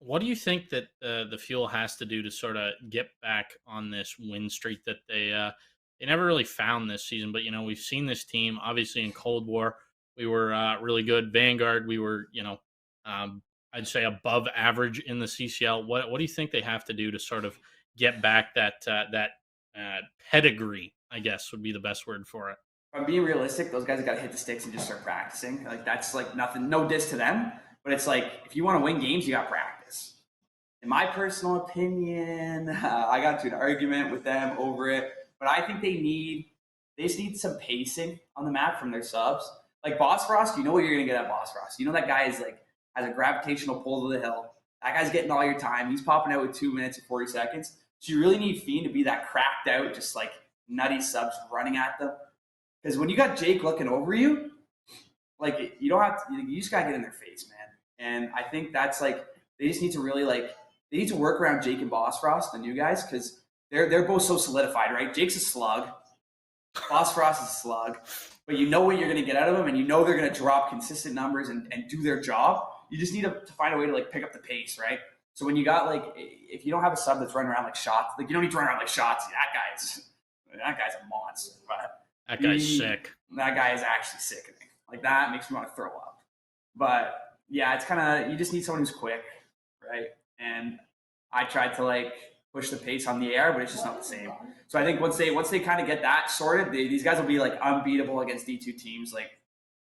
What do you think that the Fuel has to do to sort of get back on this win streak that they never really found this season? But, we've seen this team, obviously, in Cold War. We were really good. Vanguard, we were, I'd say above average in the CCL. What do you think they have to do to sort of get back that pedigree, I guess would be the best word for it? If I'm being realistic, those guys have got to hit the sticks and just start practicing. Like, that's like nothing, no diss to them, but it's like, if you want to win games, you got to practice. In my personal opinion, I got into an argument with them over it, but I think they just need some pacing on the map from their subs. Like, Boss Frost, you know what you're going to get at Boss Frost. You know that guy is like, has a gravitational pull to the hill. That guy's getting all your time. He's popping out with 2 minutes and 40 seconds. So you really need Fiend to be that cracked out, just like nutty subs running at them. Because when you got Jake looking over you, like, you don't have to, you just got to get in their face, man. And I think that's like, they just need to really they need to work around Jake and Boss Frost, the new guys, because they're both so solidified, right? Jake's a slug. Boss Frost is a slug. But you know what you're going to get out of them, and you know they're going to drop consistent numbers and do their job. You just need to find a way to like pick up the pace, right? So when you got like, if you don't have a sub that's running around like shots, like, you don't need to run around like shots. That guy's a monster. But that guy's sick. That guy is actually sickening. Like, that makes me want to throw up. But yeah, it's kind of, you just need someone who's quick, right? And I tried to like push the pace on the air, but it's just not the same. So I think once they kind of get that sorted, these guys will be like unbeatable against D2 teams. Like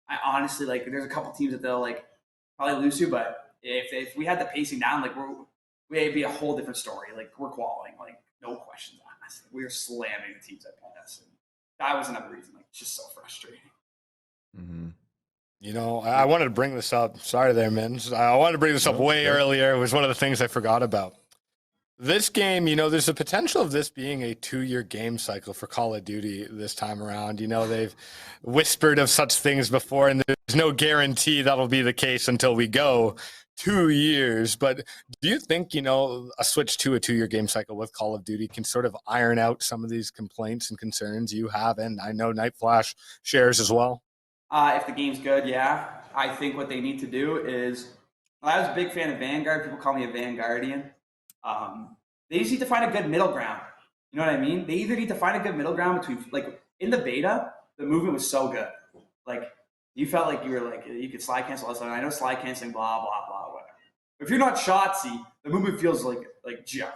I honestly, like, there's a couple teams that they'll like probably lose to, but if we had the pacing down, like we'd be a whole different story. Like we're qualifying, like no questions asked. We were slamming the teams that beat us, and that was another reason. Like it's just so frustrating. Mm-hmm. You know, I wanted to bring this up. Sorry there, man. I wanted to bring this up way earlier. It was one of the things I forgot about. This game, you know, there's a potential of this being a 2-year game cycle for Call of Duty this time around. You know, they've whispered of such things before, and there's no guarantee that'll be the case until we go 2 years. But do you think, you know, a switch to a 2-year game cycle with Call of Duty can sort of iron out some of these complaints and concerns you have? And I know Nightflash shares as well. If the game's good, yeah. I think what they need to do is, I was a big fan of Vanguard. People call me a Vanguardian. They just need to find a good middle ground. You know what I mean? They either need to find a good middle ground between, like, in the beta, the movement was so good. Like, you felt like you were like, you could slide cancel all this. I know slide canceling, blah, blah, blah, whatever. But if you're not Shotzi, the movement feels like junk.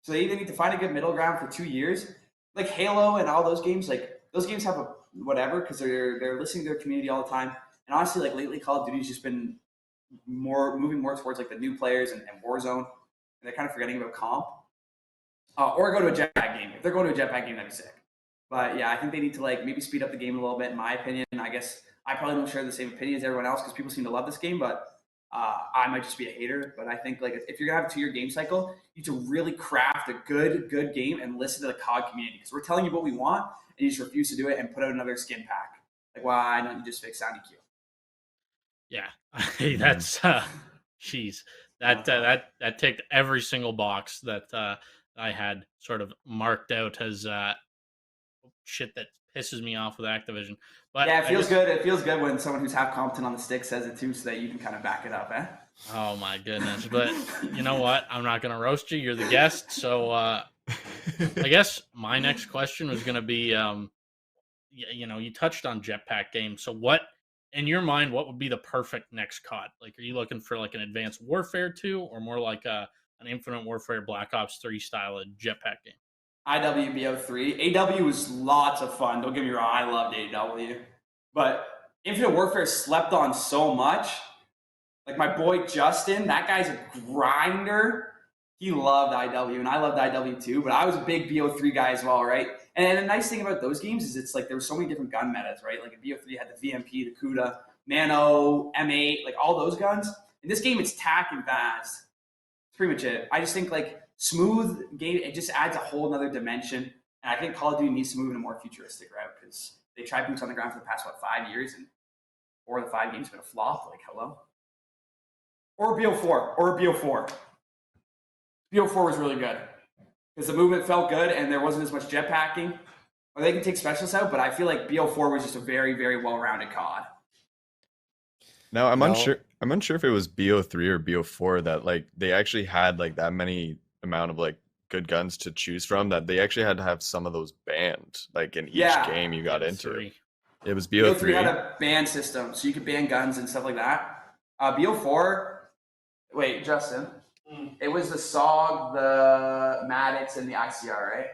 So they either need to find a good middle ground for 2 years. Like Halo and all those games, like, those games have a whatever because they're listening to their community all the time. And honestly, like lately, Call of Duty's just been moving more towards like the new players and Warzone, and they're kind of forgetting about comp. Or go to a jetpack game. If they're going to a jetpack game, that'd be sick. But yeah, I think they need to like maybe speed up the game a little bit. In my opinion, I guess I probably don't share the same opinion as everyone else because people seem to love this game, but I might just be a hater. But I think like if you're gonna have a 2-year game cycle, you need to really craft a good game and listen to the COD community because we're telling you what we want and you just refuse to do it and put out another skin pack. Like, why don't you just fix Sound EQ? Yeah, that's jeez, that ticked every single box that I had sort of marked out as shit that pisses me off with Activision. But yeah, it feels good. It feels good when someone who's half competent on the stick says it too, so that you can kind of back it up, eh? Oh my goodness! But you know what? I'm not gonna roast you. You're the guest, so I guess my next question was gonna be, you know, you touched on jetpack games. So what, in your mind, what would be the perfect next COD? Like, are you looking for like an Advanced Warfare 2 or more like an Infinite Warfare Black Ops 3 style of jetpack game? IWBO3. AW was lots of fun. Don't get me wrong. I loved AW. But Infinite Warfare slept on so much. Like my boy Justin, that guy's a grinder. He loved IW, and I loved IW too. But I was a big BO3 guy as well, right? And the nice thing about those games is it's like there were so many different gun metas, right? Like in BO3 had the VMP, the CUDA, Nano, M8, like all those guns. In this game, it's TAC and VAS. That's pretty much it. I just think like smooth game, it just adds a whole nother dimension. And I think Call of Duty needs to move in a more futuristic route because they tried boots on the ground for the past, 5 years, and 4 of the 5 games have been a flop. Like, hello? Or BO4. BO4 was really good because the movement felt good and there wasn't as much jetpacking. Or they can take specialists out, but I feel like BO4 was just a very, very well-rounded COD. Now I'm unsure if it was BO3 or BO4 that like they actually had like that many amount of like good guns to choose from that they actually had to have some of those banned like in each game you got into. 3. It was BO3. BO3 had a ban system, so you could ban guns and stuff like that. BO4, wait, Justin, it was the SOG, the Maddox, and the ICR, right?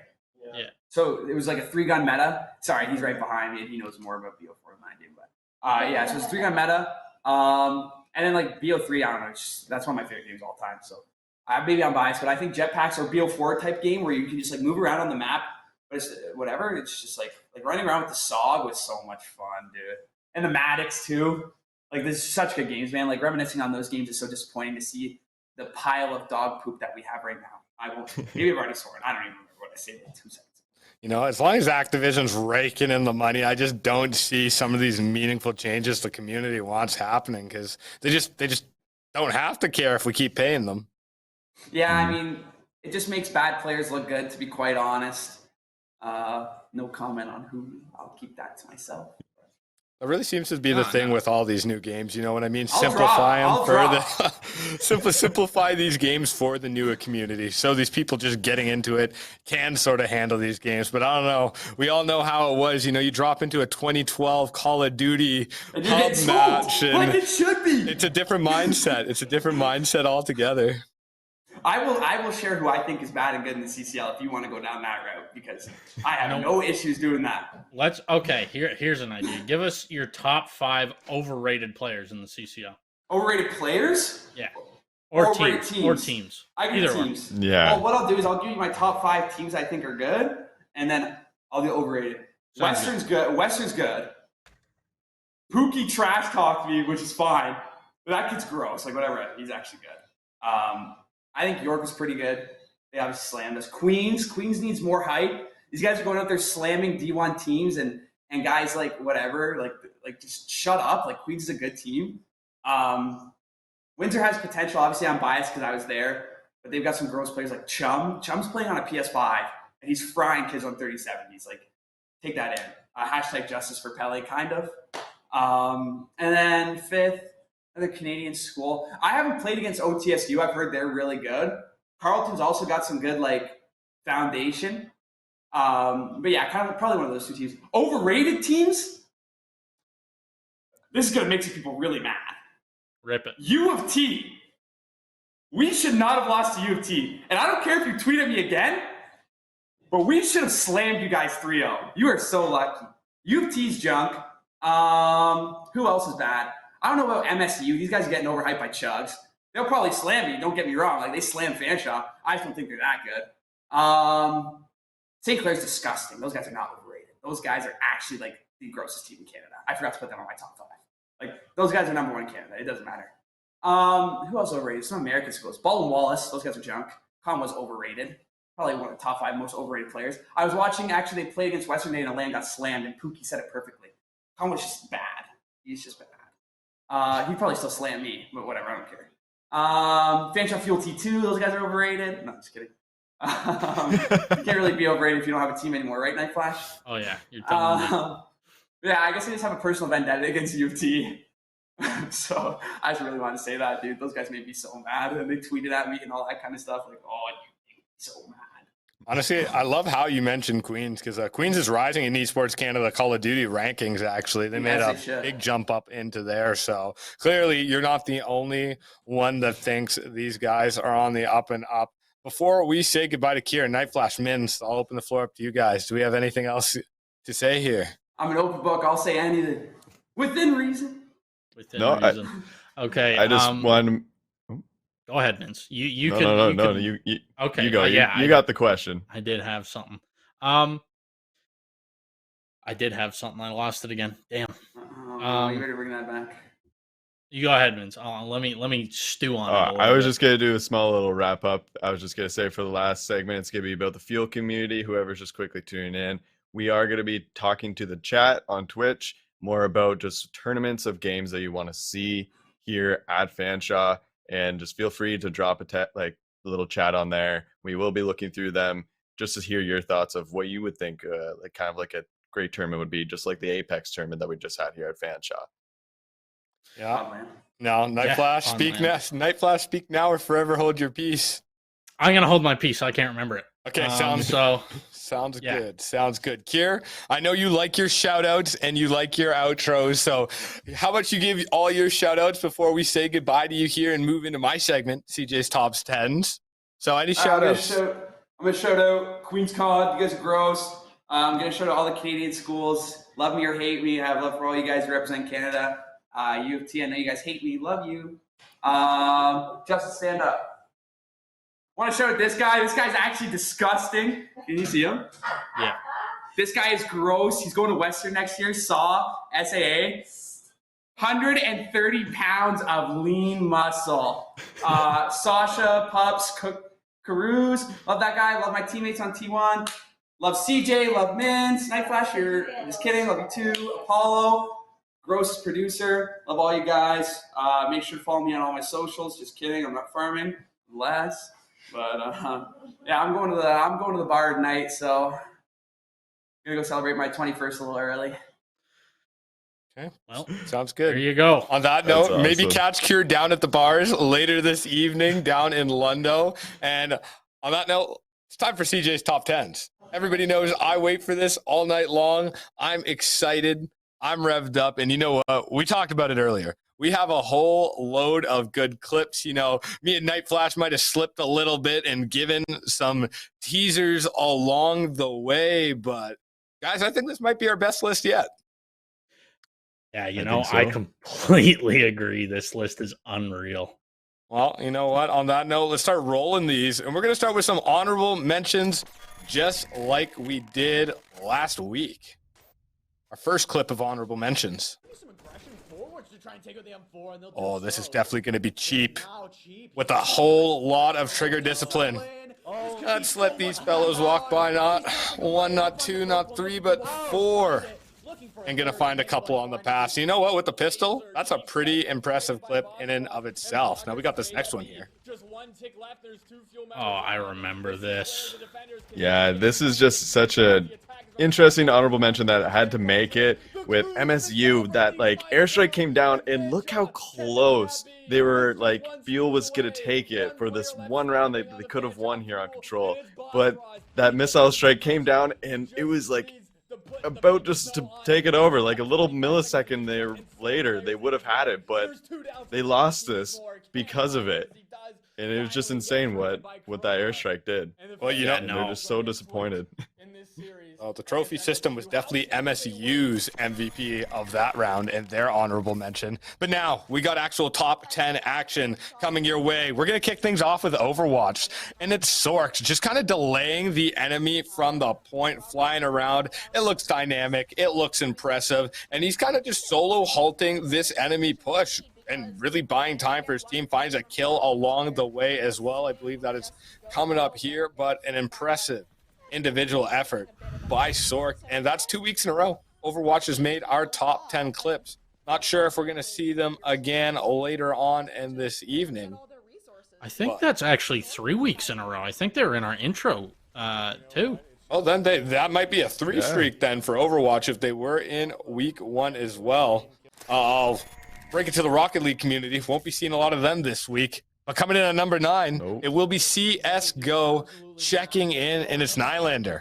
Yeah. So it was like a 3-gun meta. Sorry, he's right behind me, and he knows more about BO4 than I do. But yeah, so it's 3-gun meta. And then like BO3, I don't know, that's one of my favorite games of all time. So maybe I'm biased, but I think jetpacks are BO4 type game where you can just like move around on the map, but it's whatever. It's just like running around with the SOG was so much fun, dude. And the Maddox too. Like there's such good games, man. Like reminiscing on those games is so disappointing to see the pile of dog poop that we have right now. I won't. Maybe I've already sworn. I don't even remember what I said in 2 seconds. You know, as long as Activision's raking in the money, I just don't see some of these meaningful changes the community wants happening because they just don't have to care if we keep paying them. Yeah, I mean, it just makes bad players look good, to be quite honest. No comment on who. I'll keep that to myself. That really seems to be the thing with all these new games. You know what I mean? Simplify these games for the newer community. So these people just getting into it can sort of handle these games. But I don't know. We all know how it was. You know, you drop into a 2012 Call of Duty hub match, and like it should be. It's a different mindset. It's a different mindset altogether. I will share who I think is bad and good in the CCL if you want to go down that route, because I have no issues doing that. Here's an idea. Give us your top 5 overrated players in the CCL. Overrated players? Yeah. Or teams. teams. Or teams. I can do teams. Yeah. Well, what I'll do is I'll give you my top 5 teams I think are good, and then I'll do overrated. Western's good. Western's good. Pookie trash talked me, which is fine. But that kid's gross. Like, whatever. He's actually good. I think York was pretty good. They obviously slammed us. Queens needs more hype. These guys are going out there slamming D1 teams and guys like whatever, like just shut up. Like, Queens is a good team. Windsor has potential. Obviously, I'm biased because I was there, but they've got some gross players like Chum. Chum's playing on a PS5 and he's frying kids on 3070s. Like, take that in. Hashtag justice for Pele, kind of. And then 5th. The Canadian school. I haven't played against OTSU. I've heard they're really good. Carleton's also got some good foundation. But yeah, kind of probably one of those 2 teams. Overrated teams. This is gonna make some people really mad. Rip it. U of T. We should not have lost to U of T. And I don't care if you tweet at me again, but we should have slammed you guys 3-0. You are so lucky. U of T's junk. Who else is bad? I don't know about MSU. These guys are getting overhyped by Chugs. They'll probably slam me. Don't get me wrong. Like, they slam Fanshawe. I just don't think they're that good. St. Clair's disgusting. Those guys are not overrated. Those guys are actually the grossest team in Canada. I forgot to put them on my top 5. Like, those guys are number 1 in Canada. It doesn't matter. Who else overrated? Some American schools. Ball and Wallace. Those guys are junk. Conwa's overrated. Probably one of the top 5 most overrated players. I was watching, actually, they played against Western Day and Elaine got slammed, and Pookie said it perfectly. Conwa's just bad. He's just bad. He'd probably still slam me, but whatever, I don't care. Fanshawe Fuel T2, those guys are overrated. No, just kidding. You can't really be overrated if you don't have a team anymore, right, Nightflash? Oh, yeah. You're telling me. Yeah, I guess I just have a personal vendetta against U of T. So I just really wanted to say that, dude. Those guys made me so mad, and they tweeted at me and all that kind of stuff. Like, oh, you made me so mad. Honestly, I love how you mentioned Queens, because Queens is rising in Esports Canada Call of Duty rankings, actually. They made a big jump up into there. So clearly, you're not the only one that thinks these guys are on the up and up. Before we say goodbye to Kieran, Nightflash, Mins, I'll open the floor up to you guys. Do we have anything else to say here? I'm an open book. I'll say anything. Within reason. Within reason. Okay. I just want... Go ahead, Vince. You okay. You go. Yeah, you got the question. I did have something. I lost it again. Damn. You better bring that back. You go ahead, Vince. Let me stew on it. I was just gonna do a small little wrap up. I was just gonna say for the last segment, it's gonna be about the Fuel community. Whoever's just quickly tuning in, we are gonna be talking to the chat on Twitch more about just tournaments of games that you want to see here at Fanshawe. And just feel free to drop a little chat on there. We will be looking through them just to hear your thoughts of what you would think kind of like a great tournament would be, just like the Apex tournament that we just had here at Fanshawe. Yeah. No, Nightflash, speak now. Nightflash, speak now or forever hold your peace. I'm gonna hold my peace. I can't remember it. Okay, sounds good. Sounds good. Kier, I know you like your shout outs and you like your outros. So how about you give all your shout outs before we say goodbye to you here and move into my segment, CJ's Tops 10s. So any shout outs? I'm gonna shout out Queen's CoD. You guys are gross. I'm gonna shout out all the Canadian schools. Love me or hate me. I have love for all you guys who represent Canada. U of T, I know you guys hate me. Love you. Justin, stand up. Want to show this guy? This guy's actually disgusting. Can you see him? Yeah. This guy is gross. He's going to Western next year. SAA. 130 pounds of lean muscle. Sasha, Pups, Carouse. Love that guy. Love my teammates on T1. Love CJ. Love Mins. Nightflash, you're just kidding. Love you too. Apollo. Gross producer. Love all you guys. Make sure to follow me on all my socials. Just kidding. I'm not farming. Less. But yeah, I'm going to the bar tonight, so I'm gonna go celebrate my 21st a little early. Okay. Well, Sounds good. there you go. On that That's note, maybe awesome. catch Kier down at the bars later this evening down in Lundo. And on that note, it's time for CJ's top 10s. Everybody knows I wait for this all night long. I'm excited. I'm revved up. And you know what? We talked about it earlier. We have a whole load of good clips. You know, me and Nightflash might have slipped a little bit and given some teasers along the way. But guys, I think this might be our best list yet. Yeah, I know, think so. I completely agree. This list is unreal. Well, you know what? On that note, let's start rolling these. And we're going to start with some honorable mentions, just like we did last week. Our first clip of honorable mentions. Oh, this is definitely going to be cheap with a whole lot of trigger discipline. Let's let these fellows walk by. Not one, not two, not three, but four. And going to find a couple on the pass. You know what? With the pistol, that's a pretty impressive clip in and of itself. Now we got this next one here. Oh, I remember this. Yeah, this is just such a interesting honorable mention that I had to make it with MSU. That like airstrike came down, and look how close they were. Like Beal was gonna take it for this one round. They could have won here on control, but that missile strike came down, and it was like about just to take it over. Like a little millisecond there later, they would have had it, but they lost this because of it. And it was just insane what that airstrike did. Well, you know, they're just so disappointed. Well, the trophy system was definitely MSU's MVP of that round and their honorable mention. But now we got actual top 10 action coming your way. We're going to kick things off with Overwatch, and it's Sork just kind of delaying the enemy from the point, flying around. It looks dynamic. It looks impressive. And he's kind of just solo halting this enemy push and really buying time for his team. Finds a kill along the way as well. I believe that is coming up here, but an impressive individual effort by Sork, and that's 2 weeks in a row. Overwatch has made our top 10 clips. Not sure if we're going to see them again later on in this evening. I think that's actually 3 weeks in a row. I think they were in our intro too. Oh, then that might be a three streak then for Overwatch if they were in week 1 as well. I'll break it to the Rocket League community. Won't be seeing a lot of them this week. But coming in at number 9, It will be CSGO checking in, and it's Nylander.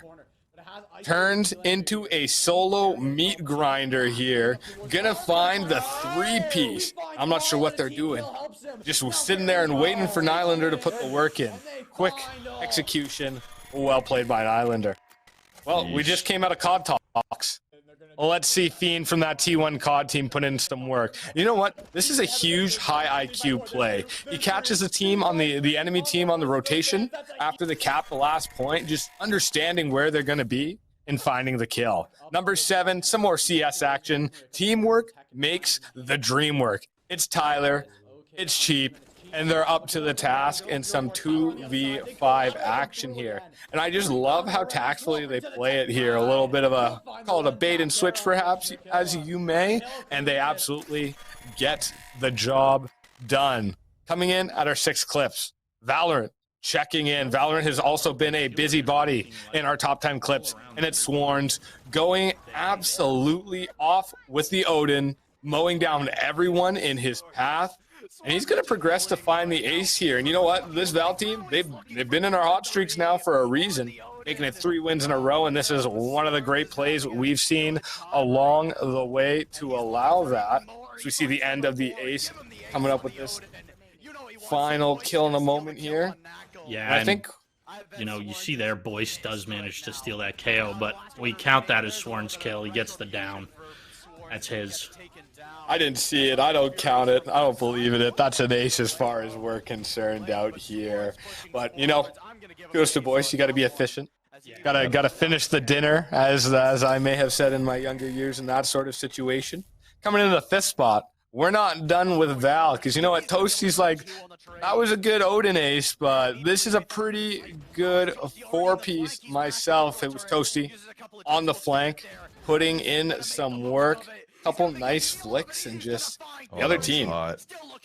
Turns into a solo meat grinder here. Gonna find the 3-piece. I'm not sure what they're doing. Just sitting there and waiting for Nylander to put the work in. Quick execution. Well played by Nylander. Well, we just came out of CoD Talks. Well, let's see Fiend from that T1 CoD team put in some work. You know what? This is a huge high IQ play. He catches the team on the enemy team on the rotation after the cap, the last point, just understanding where they're going to be and finding the kill. Number 7, some more CS action. Teamwork makes the dream work. It's Tyler. It's cheap. And they're up to the task in some 2v5 action here. And I just love how tactfully they play it here. A little bit of a, call it a bait and switch perhaps, as you may. And they absolutely get the job done. Coming in at our 6 clips, Valorant checking in. Valorant has also been a busybody in our top 10 clips. And it's Swarns going absolutely off with the Odin, mowing down everyone in his path. And he's going to progress to find the ace here. And you know what? This Val team, they've been in our hot streaks now for a reason, making it 3 wins in a row. And this is one of the great plays we've seen along the way to allow that. So we see the end of the ace coming up with this final kill in a moment here. Yeah, and I think, you see there, Boyce does manage to steal that KO, but we count that as Swarn's kill. He gets the down. That's his. I didn't see it. I don't count it. I don't believe in it. That's an ace as far as we're concerned out here. But, kudos to Boyce. You got to be efficient. Got to finish the dinner, as I may have said in my younger years in that sort of situation. Coming into the 5th spot, we're not done with Val, because you know what? Toasty's like, that was a good Odin ace, but this is a pretty good 4-piece myself. It was Toasty on the flank, putting in some work. Couple nice flicks, and just the other team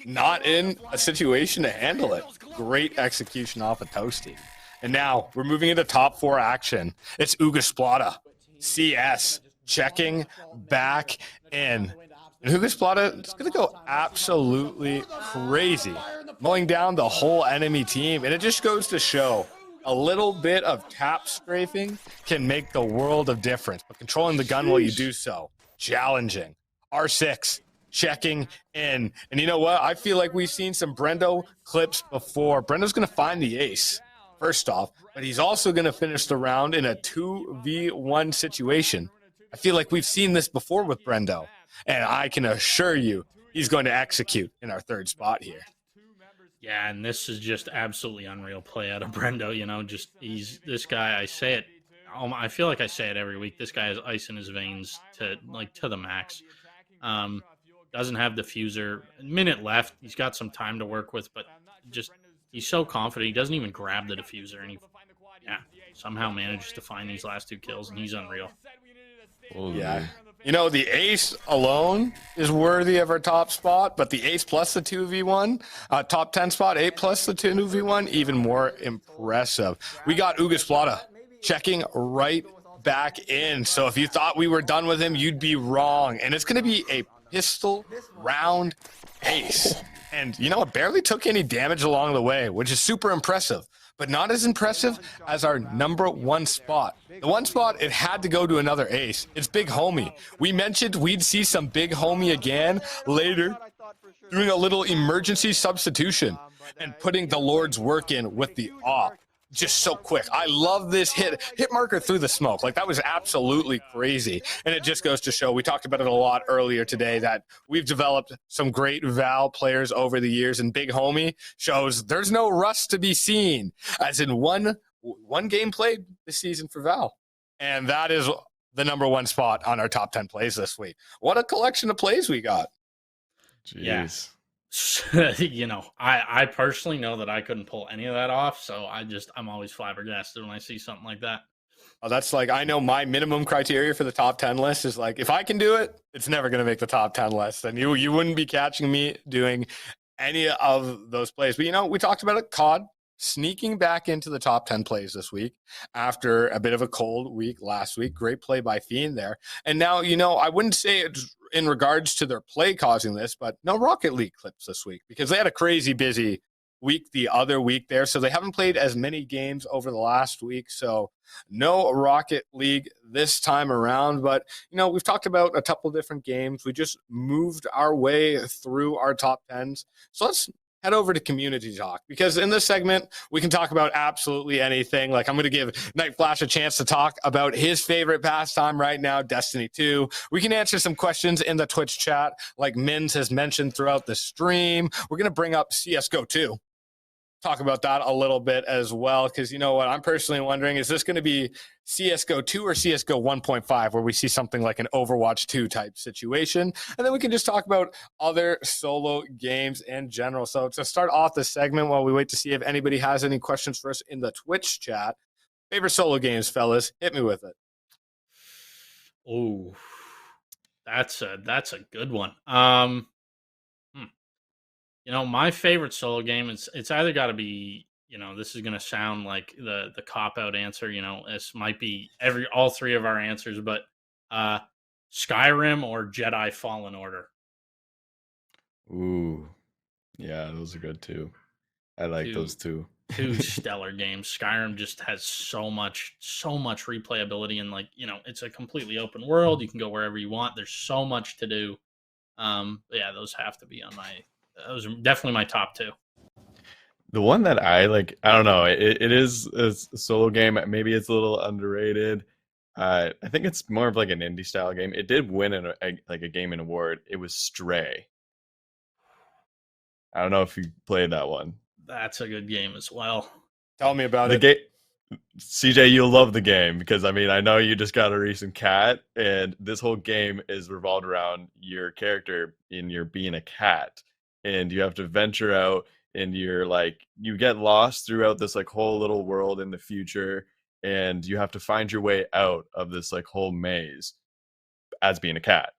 not in a situation to handle it. Great execution off of Toasty. And now we're moving into top 4 action. It's Uga Splata. CS checking back in. And Hugo Splata is going to go absolutely crazy, mowing down the whole enemy team. And it just goes to show a little bit of tap strafing can make the world of difference. But controlling the gun while you do so, challenging. R6 checking in. And you know what? I feel like we've seen some Brendo clips before. Brendo's going to find the ace, first off, but he's also going to finish the round in a 2v1 situation. I feel like we've seen this before with Brendo. And I can assure you he's going to execute in our third spot here. Yeah, and this is just absolutely unreal play out of Brendo. You know, just he's this guy. I say it. I feel like I say it every week. This guy has ice in his veins to the max. Doesn't have diffuser. A minute left. He's got some time to work with, but just he's so confident. He doesn't even grab the diffuser, and he somehow manages to find these last 2 kills, and he's unreal. Oh, yeah. You know, the ace alone is worthy of our top spot, but the ace plus the 2v1, top 10 spot, 8 plus the 2v1, even more impressive. We got Hugo Splata checking right back in. So if you thought we were done with him, you'd be wrong. And it's going to be a pistol round ace. And, you know, it barely took any damage along the way, which is super impressive. But not as impressive as our number 1 spot. The 1 spot, it had to go to another ace. It's Big Homie. We mentioned we'd see some Big Homie again later, doing a little emergency substitution and putting the Lord's work in with the op. Just so quick. I love this hit marker through the smoke. Like, that was absolutely crazy. And it just goes to show, we talked about it a lot earlier today, that we've developed some great Val players over the years, and Big Homie shows there's no rust to be seen, as in one game played this season for Val. And that is the number 1 spot on our top 10 plays this week. What a collection of plays we got. Jeez. Yeah. You know, I personally know that I couldn't pull any of that off, so I'm always flabbergasted when I see something like that. Oh, that's like, I know my minimum criteria for the top 10 list is like, if I can do it, it's never going to make the top 10 list. And you wouldn't be catching me doing any of those plays. But, you know, we talked about it, CoD sneaking back into the top 10 plays this week after a bit of a cold week last week. Great play by Fiend there. And now, you know, I wouldn't say it's in regards to their play causing this, but no Rocket League clips this week because they had a crazy busy week the other week there. So they haven't played as many games over the last week. So no Rocket League this time around. But, you know, we've talked about a couple different games. We just moved our way through our top 10s. So let's head over to Community Talk, because in this segment, we can talk about absolutely anything. Like, I'm going to give Nightflash a chance to talk about his favorite pastime right now, Destiny 2. We can answer some questions in the Twitch chat, like Mins has mentioned throughout the stream. We're going to bring up CSGO 2. Talk about that a little bit as well, because you know what, I'm personally wondering, is this going to be CSGO 2 or CSGO 1.5 where we see something like an Overwatch 2 type situation? And then we can just talk about other solo games in general. So to start off this segment, while we wait to see if anybody has any questions for us in the Twitch chat, favorite solo games, fellas, hit me with it. Oh, that's a good one. You know, my favorite solo game, it's either got to be, you know, this is going to sound like the cop-out answer, you know, this might be all 3 of our answers, but Skyrim or Jedi Fallen Order. Ooh. Yeah, those are good too. I like those 2. 2 stellar games. Skyrim just has so much replayability, and, like, you know, it's a completely open world. You can go wherever you want. There's so much to do. Yeah, those have to be on those are definitely my top 2. The one that I like, I don't know, it is a solo game. Maybe it's a little underrated. I think it's more of like an indie style game. It did win a gaming award. It was Stray. I don't know if you played that one. That's a good game as well. Tell me about it. CJ, you'll love the game because, I mean, I know you just got a recent cat, and this whole game is revolved around your character in your being a cat. And you have to venture out, and you get lost throughout this like whole little world in the future, and you have to find your way out of this like whole maze as being a cat.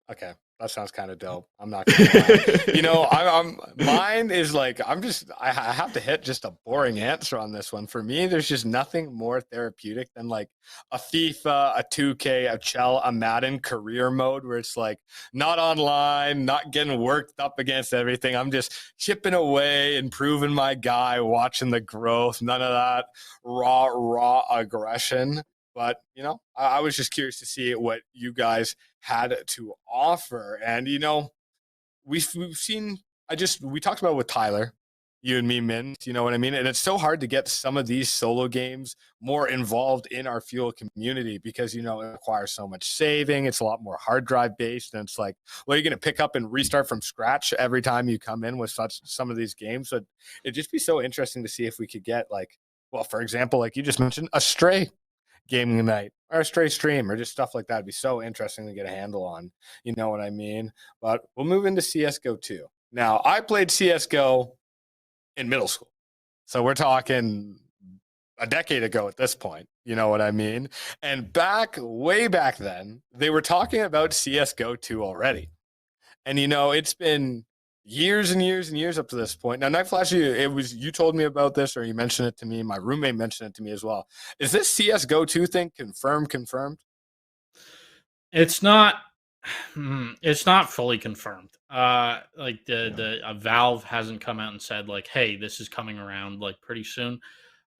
Okay. That sounds kind of dope. I'm not gonna lie. You know, mine is like I have to hit just a boring answer on this one. For me, there's just nothing more therapeutic than like a FIFA, a 2K, a Chell, a Madden career mode where it's like not online, not getting worked up against everything. I'm just chipping away, improving my guy, watching the growth. None of that raw aggression. But, you know, I was just curious to see what you guys had to offer. And, you know, we've seen, we talked about with Tyler, you and me, Mint, you know what I mean? And it's so hard to get some of these solo games more involved in our Fuel community because, you know, it requires so much saving. It's a lot more hard drive based. And it's like, well, you're going to pick up and restart from scratch every time you come in with some of these games. So it'd just be so interesting to see if we could get like, well, for example, like you just mentioned, a Stray gaming night or a Stray stream or just stuff like that. It'd be so interesting to get a handle on. You know what I mean? But we'll move into CSGO 2. Now, I played CSGO in middle school. So we're talking a decade ago at this point. You know what I mean? And way back then, they were talking about CSGO 2 already. And, you know, it's been years and years and years up to this point. Now, Nightflash, you told me about this, or you mentioned it to me. My roommate mentioned it to me as well. Is this CS:GO 2 thing confirmed? It's not. It's not fully confirmed. Like the Valve hasn't come out and said like, "Hey, this is coming around like pretty soon,"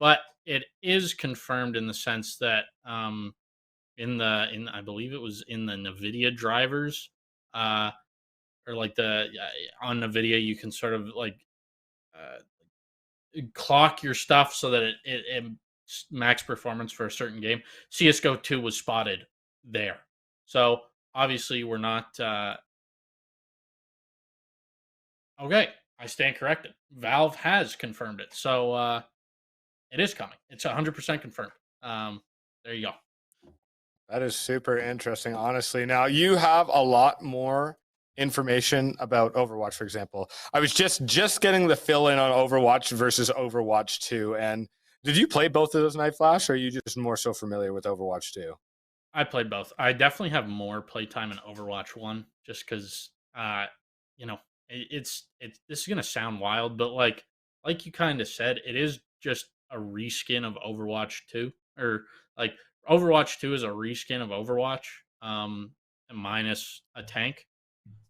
but it is confirmed in the sense that in I believe it was in the NVIDIA drivers, or like on NVIDIA you can sort of like clock your stuff so that it max performance for a certain game. CS:GO 2 was spotted there, so obviously we're not. Okay, I stand corrected. Valve has confirmed it, so it is coming. It's 100% confirmed. There you go. That is super interesting, honestly. Now, you have a lot more information about Overwatch, for example. I was just getting the fill in on Overwatch versus Overwatch 2. And did you play both of those, Nightflash, or are you just more so familiar with Overwatch 2? I played both. I definitely have more playtime in Overwatch 1 just because, you know, it's this is going to sound wild, but like you kind of said, it is just a reskin of Overwatch 2, or like Overwatch 2 is a reskin of Overwatch, minus a tank.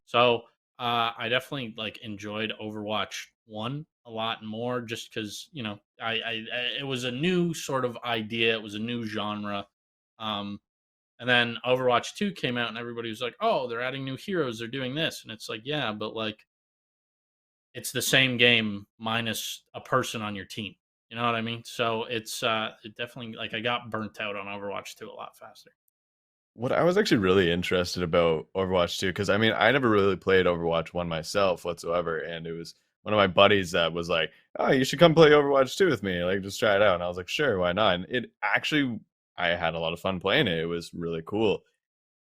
So I definitely like enjoyed Overwatch 1 a lot more just because, you know, I it was a new sort of idea, it was a new genre. And then Overwatch 2 came out and everybody was like, "Oh, they're adding new heroes, they're doing this." And it's like, "Yeah, but like it's the same game minus a person on your team." You know what I mean? So it's it definitely, like, I got burnt out on Overwatch 2 a lot faster. What I was actually really interested about Overwatch 2, because I mean, I never really played Overwatch 1 myself whatsoever, and it was one of my buddies that was like, "Oh, you should come play Overwatch 2 with me, like just try it out." And I was like, "Sure, why not?" And it actually, I had a lot of fun playing it. It was really cool.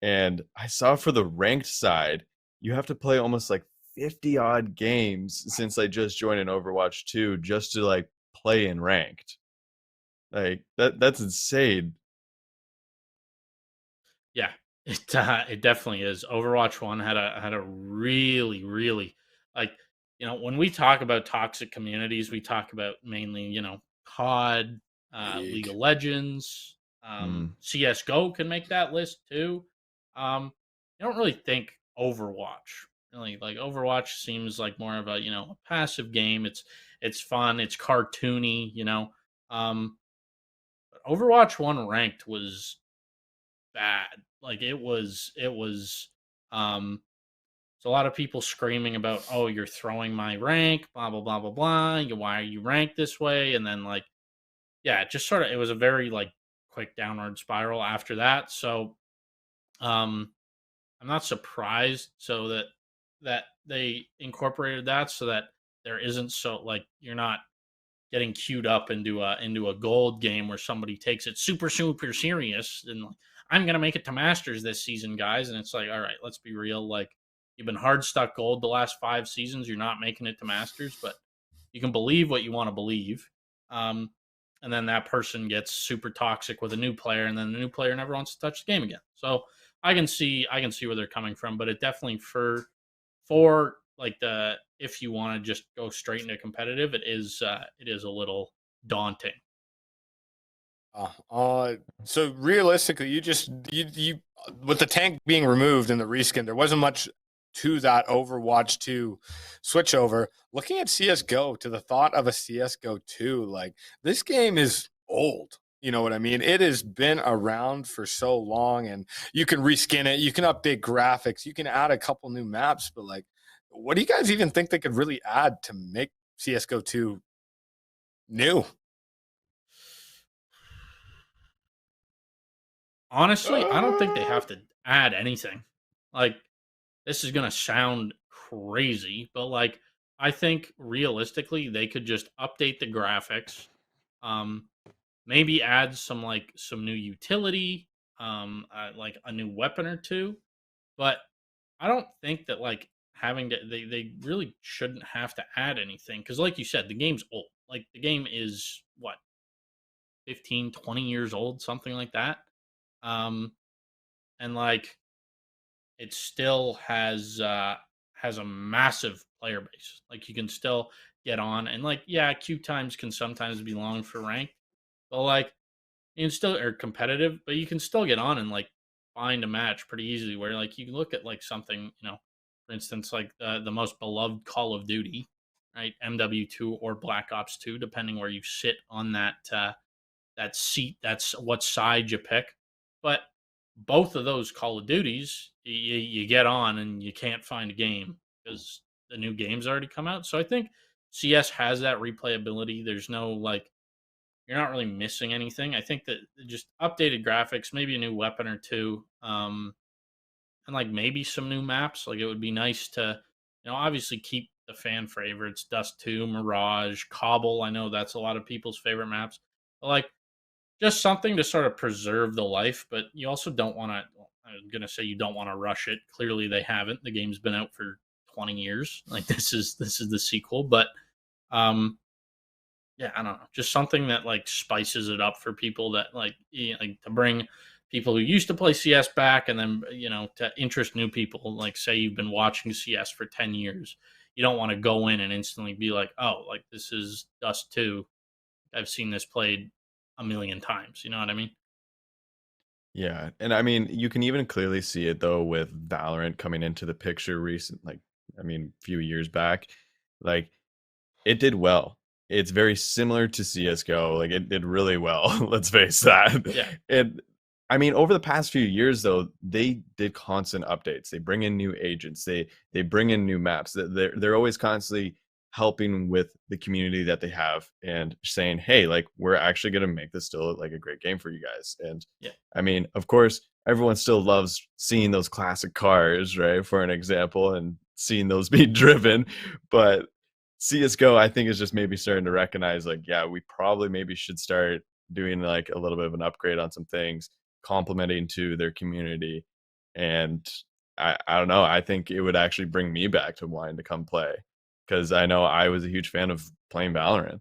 And I saw for the ranked side, you have to play almost like 50 odd games since I just joined in Overwatch 2 just to like play in ranked. Like that's insane. Yeah, it definitely is. Overwatch 1 had a really, really, like, you know, when we talk about toxic communities, we talk about mainly, you know, COD, League of Legends, Mm. CS:GO can make that list too. I don't really think Overwatch. Really, like Overwatch seems like more of a, you know, a passive game. It's fun, it's cartoony, you know. But Overwatch 1 ranked was bad. Like it was um so a lot of people screaming about, "Oh, you're throwing my rank, blah blah blah blah blah. Why are you ranked this way?" And then like, yeah, it just sort of, it was a very like quick downward spiral after that. So um I'm not surprised so that they incorporated that so that there isn't, so like you're not getting queued up into a gold game where somebody takes it super super serious and like, I'm gonna make it to masters this season, guys. And it's like, all right, let's be real. Like, you've been hard stuck gold the last 5 seasons. You're not making it to masters, but you can believe what you want to believe. Um, and then that person gets super toxic with a new player, and then the new player never wants to touch the game again. So I can see where they're coming from, but it definitely for like if you want to just go straight into competitive, it is a little daunting. So realistically, you with the tank being removed in the reskin, there wasn't much to that Overwatch 2 switchover. Looking at CS:GO, to the thought of a CS:GO 2, like this game is old. You know what I mean? It has been around for so long, and you can reskin it, you can update graphics, you can add a couple new maps, but like, what do you guys even think they could really add to make CS:GO 2 new? Honestly, I don't think they have to add anything. Like, this is gonna sound crazy, but like, I think realistically they could just update the graphics, um, maybe add some new utility, like a new weapon or two. But I don't think that like having to they really shouldn't have to add anything because, like you said, the game's old. Like the game is what 15, 20 years old, something like that. Um, and like it still has a massive player base. Like you can still get on, and like yeah, queue times can sometimes be long for rank, but like you can still are competitive, but you can still get on and like find a match pretty easily. Where like you can look at like something, for instance, like the most beloved Call of Duty, right, MW2 or Black Ops 2, depending where you sit on that seat. That's what side you pick. But both of those Call of Duties, you get on and you can't find a game because the new game's already come out. So I think CS has that replayability. There's no like you're not really missing anything. I think that just updated graphics, maybe a new weapon or two, and like maybe some new maps. Like it would be nice to, obviously keep the fan favorites: Dust 2, Mirage, Cobble. I know that's a lot of people's favorite maps. But like just something to sort of preserve the life, but you also don't want to. I'm gonna say you don't want to rush it. Clearly, they haven't. The game's been out for 20 years. Like this is the sequel, but um, yeah, I don't know. Just something that like spices it up for people that like to bring people who used to play CS back, and then to interest new people. Like say you've been watching CS for 10 years, you don't want to go in and instantly be like, oh, like this is Dust 2. I've seen this played a million times. You know what I mean? Yeah, and I mean, you can even clearly see it though with Valorant coming into the picture few years back. Like it did well. It's very similar to CS:GO. Like it did really well. Let's face that. Yeah. And I mean, over the past few years, though, they did constant updates. They bring in new agents. They bring in new maps. They're always constantly helping with the community that they have and saying, hey, like we're actually going to make this still like a great game for you guys. And Yeah. I mean, of course, everyone still loves seeing those classic cars, right? For an example, and seeing those be driven, but CS:GO, I think, is just maybe starting to recognize, like, yeah, we probably maybe should start doing like a little bit of an upgrade on some things, complementing to their community. And I don't know, I think it would actually bring me back to wanting to come play because I know I was a huge fan of playing Valorant.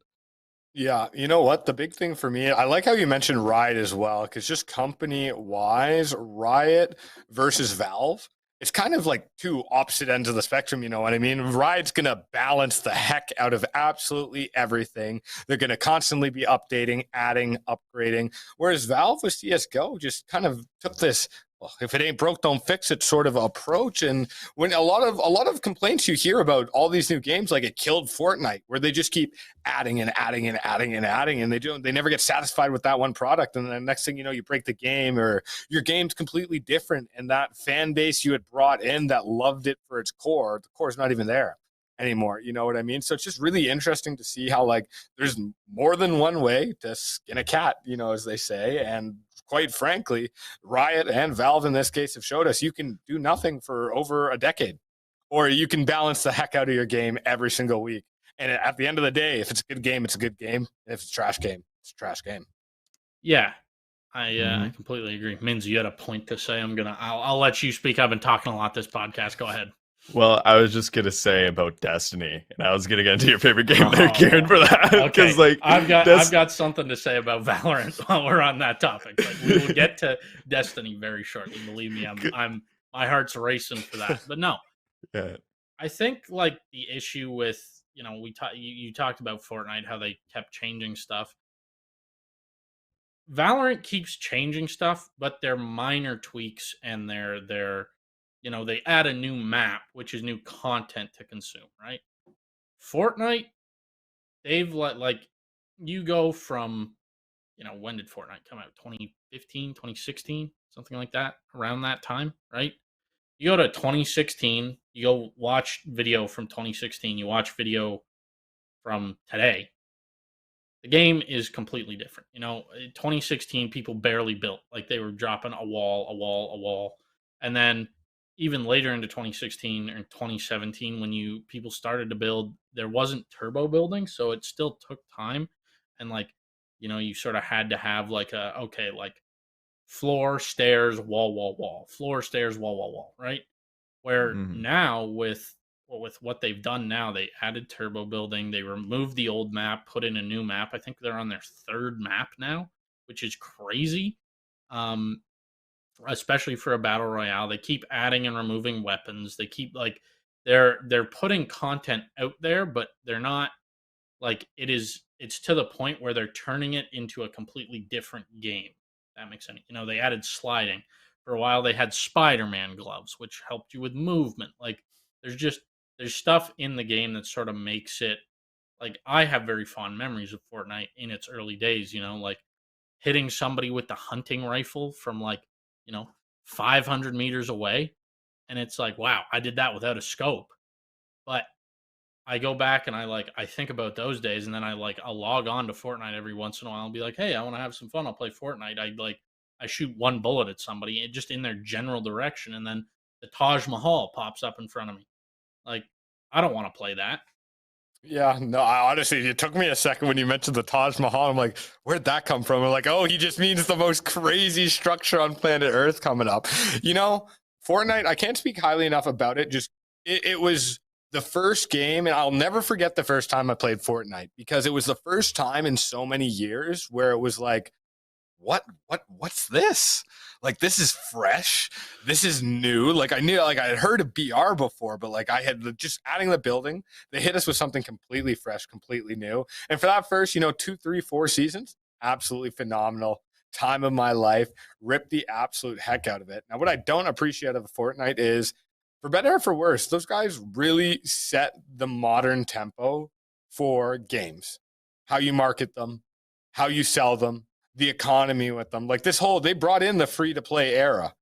Yeah, you know what? The big thing for me, I like how you mentioned Riot as well, because just company wise, Riot versus Valve, it's kind of like two opposite ends of the spectrum. You know what I mean? Riot's going to balance the heck out of absolutely everything. They're going to constantly be updating, adding, upgrading. Whereas Valve with CSGO just kind of took this, well, if it ain't broke, don't fix it sort of approach. And when a lot of complaints you hear about all these new games, like it killed Fortnite, where they just keep adding and adding and adding and adding, and they never get satisfied with that one product. And the next thing you know, you break the game, or your game's completely different, and that fan base you had brought in that loved it for its core, the core is not even there anymore. You know what I mean? So it's just really interesting to see how like there's more than one way to skin a cat, as they say. And quite frankly, Riot and Valve in this case have showed us you can do nothing for over a decade, or you can balance the heck out of your game every single week. And at the end of the day, if it's a good game, it's a good game. And if it's a trash game, it's a trash game. Yeah, I completely agree. Minz, you had a point to say. I'll let you speak. I've been talking a lot this podcast. Go ahead. Well, I was just gonna say about Destiny, and I was gonna get into your favorite game there, Kieran, for that. Okay, Because like I've got something to say about Valorant while we're on that topic, but we will get to Destiny very shortly. Believe me, I'm my heart's racing for that. But no, yeah. I think like the issue with you talked about Fortnite, how they kept changing stuff. Valorant keeps changing stuff, but they're minor tweaks, and they add a new map, which is new content to consume, right? Fortnite, they've like you go from, when did Fortnite come out? 2015, 2016, something like that, around that time, right? You go to 2016, you go watch video from 2016, you watch video from today. The game is completely different. In 2016, people barely built. Like they were dropping a wall, a wall, a wall. And then even later into 2016 or 2017, when people started to build, there wasn't turbo building, so it still took time. And like, you sort of had to have like like floor, stairs, wall, wall, wall, floor, stairs, wall, wall, wall, right? Where Mhm. now with what they've done now, they added turbo building, they removed the old map, put in a new map. I think they're on their third map now, which is crazy. Um, Especially for a battle royale, they keep adding and removing weapons. They keep like they're putting content out there, but they're not like it's to the point where they're turning it into a completely different game. That makes sense. They added sliding. For a while they had Spider-Man gloves, which helped you with movement. Like there's stuff in the game that sort of makes it like I have very fond memories of Fortnite in its early days, like hitting somebody with the hunting rifle from like, you know, 500 meters away. And it's like, wow, I did that without a scope. But I go back and I think about those days, and then I'll log on to Fortnite every once in a while and be like, hey, I want to have some fun. I'll play Fortnite. I shoot one bullet at somebody and just in their general direction, and then the Taj Mahal pops up in front of me. Like, I don't want to play that. Yeah, no, I honestly, it took me a second when you mentioned the Taj Mahal. I'm like, where'd that come from? I'm like, oh, he just means the most crazy structure on planet Earth coming up. Fortnite, I can't speak highly enough about it. Just, it was the first game, and I'll never forget the first time I played Fortnite because it was the first time in so many years where it was like, what's this? Like, this is fresh. This is new. Like, I knew, like, I had heard of BR before, but like I had just adding the building, they hit us with something completely fresh, completely new. And for that first, 2, 3, 4 seasons, absolutely phenomenal time of my life. Ripped the absolute heck out of it. Now, what I don't appreciate of Fortnite is, for better or for worse, those guys really set the modern tempo for games. How you market them, how you sell them, the economy with them. Like they brought in the free to play era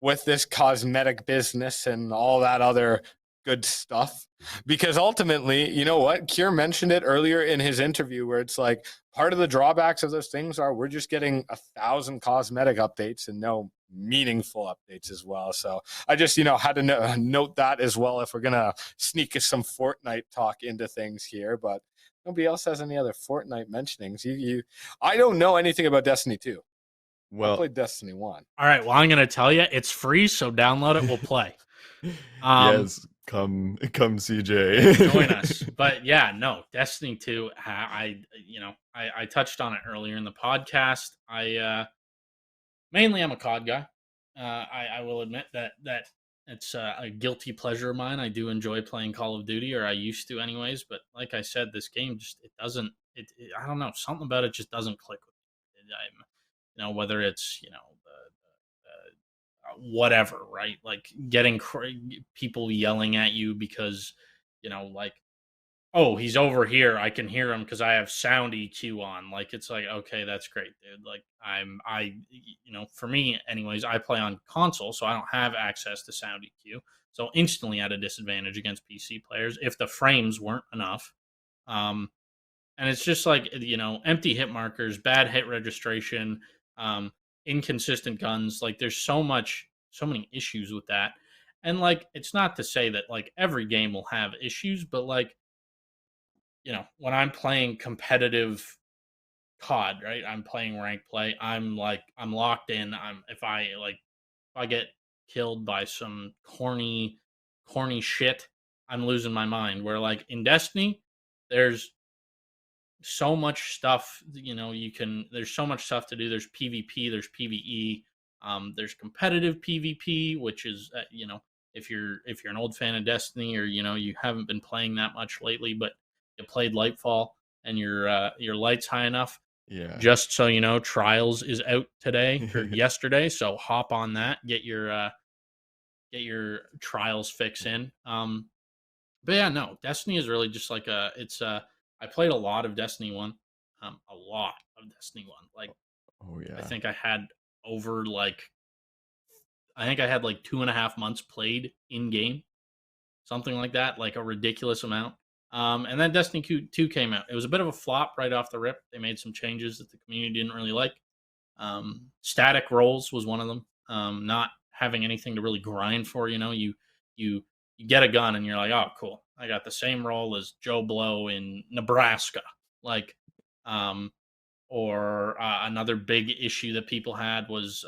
with this cosmetic business and all that other good stuff. Because ultimately, you know what? Kier mentioned it earlier in his interview where it's like part of the drawbacks of those things are we're just getting 1,000 cosmetic updates and no meaningful updates as well. So I just, had to note that as well if we're going to sneak some Fortnite talk into things here. But nobody else has any other Fortnite mentionings. I don't know anything about Destiny 2. I Well, played Destiny 1. All right, well, I'm going to tell you, it's free, so download it. We'll play. yes, come CJ. Join us. But yeah, no, Destiny 2, I touched on it earlier in the podcast. Mainly I'm a COD guy. I will admit that it's a guilty pleasure of mine. I do enjoy playing Call of Duty, or I used to anyways, but like I said, this game just it doesn't I don't know, something about it just doesn't click with me. Whether it's, whatever, right? Like getting people yelling at you because, like, oh, he's over here. I can hear him because I have sound EQ on. Like, it's like, okay, that's great, dude. Like, for me, anyways, I play on console, so I don't have access to sound EQ. So instantly at a disadvantage against PC players if the frames weren't enough. And it's just like, empty hit markers, bad hit registration, um, inconsistent guns. Like, there's so many issues with that. And like, it's not to say that like every game will have issues, but like, when I'm playing competitive COD, right? I'm playing rank play. I'm locked in. If I get killed by some corny shit, I'm losing my mind. Where like in Destiny, there's so much stuff, there's so much stuff to do. There's PvP, there's PvE, there's competitive PvP, which is if you're an old fan of Destiny, or you haven't been playing that much lately, but you played Lightfall and your light's high enough. Yeah. Just so you know, Trials is out today or yesterday, so hop on that, get your Trials fix in. But yeah, no, Destiny is really just like I played a lot of Destiny 1. A lot of Destiny 1. Like, Oh yeah. I think I had like 2.5 months played in game, something like that, like a ridiculous amount. And then Destiny 2 came out. It was a bit of a flop right off the rip. They made some changes that the community didn't really like. Static roles was one of them. Not having anything to really grind for. You get a gun and you're like, oh, cool. I got the same role as Joe Blow in Nebraska. Like, or another big issue that people had was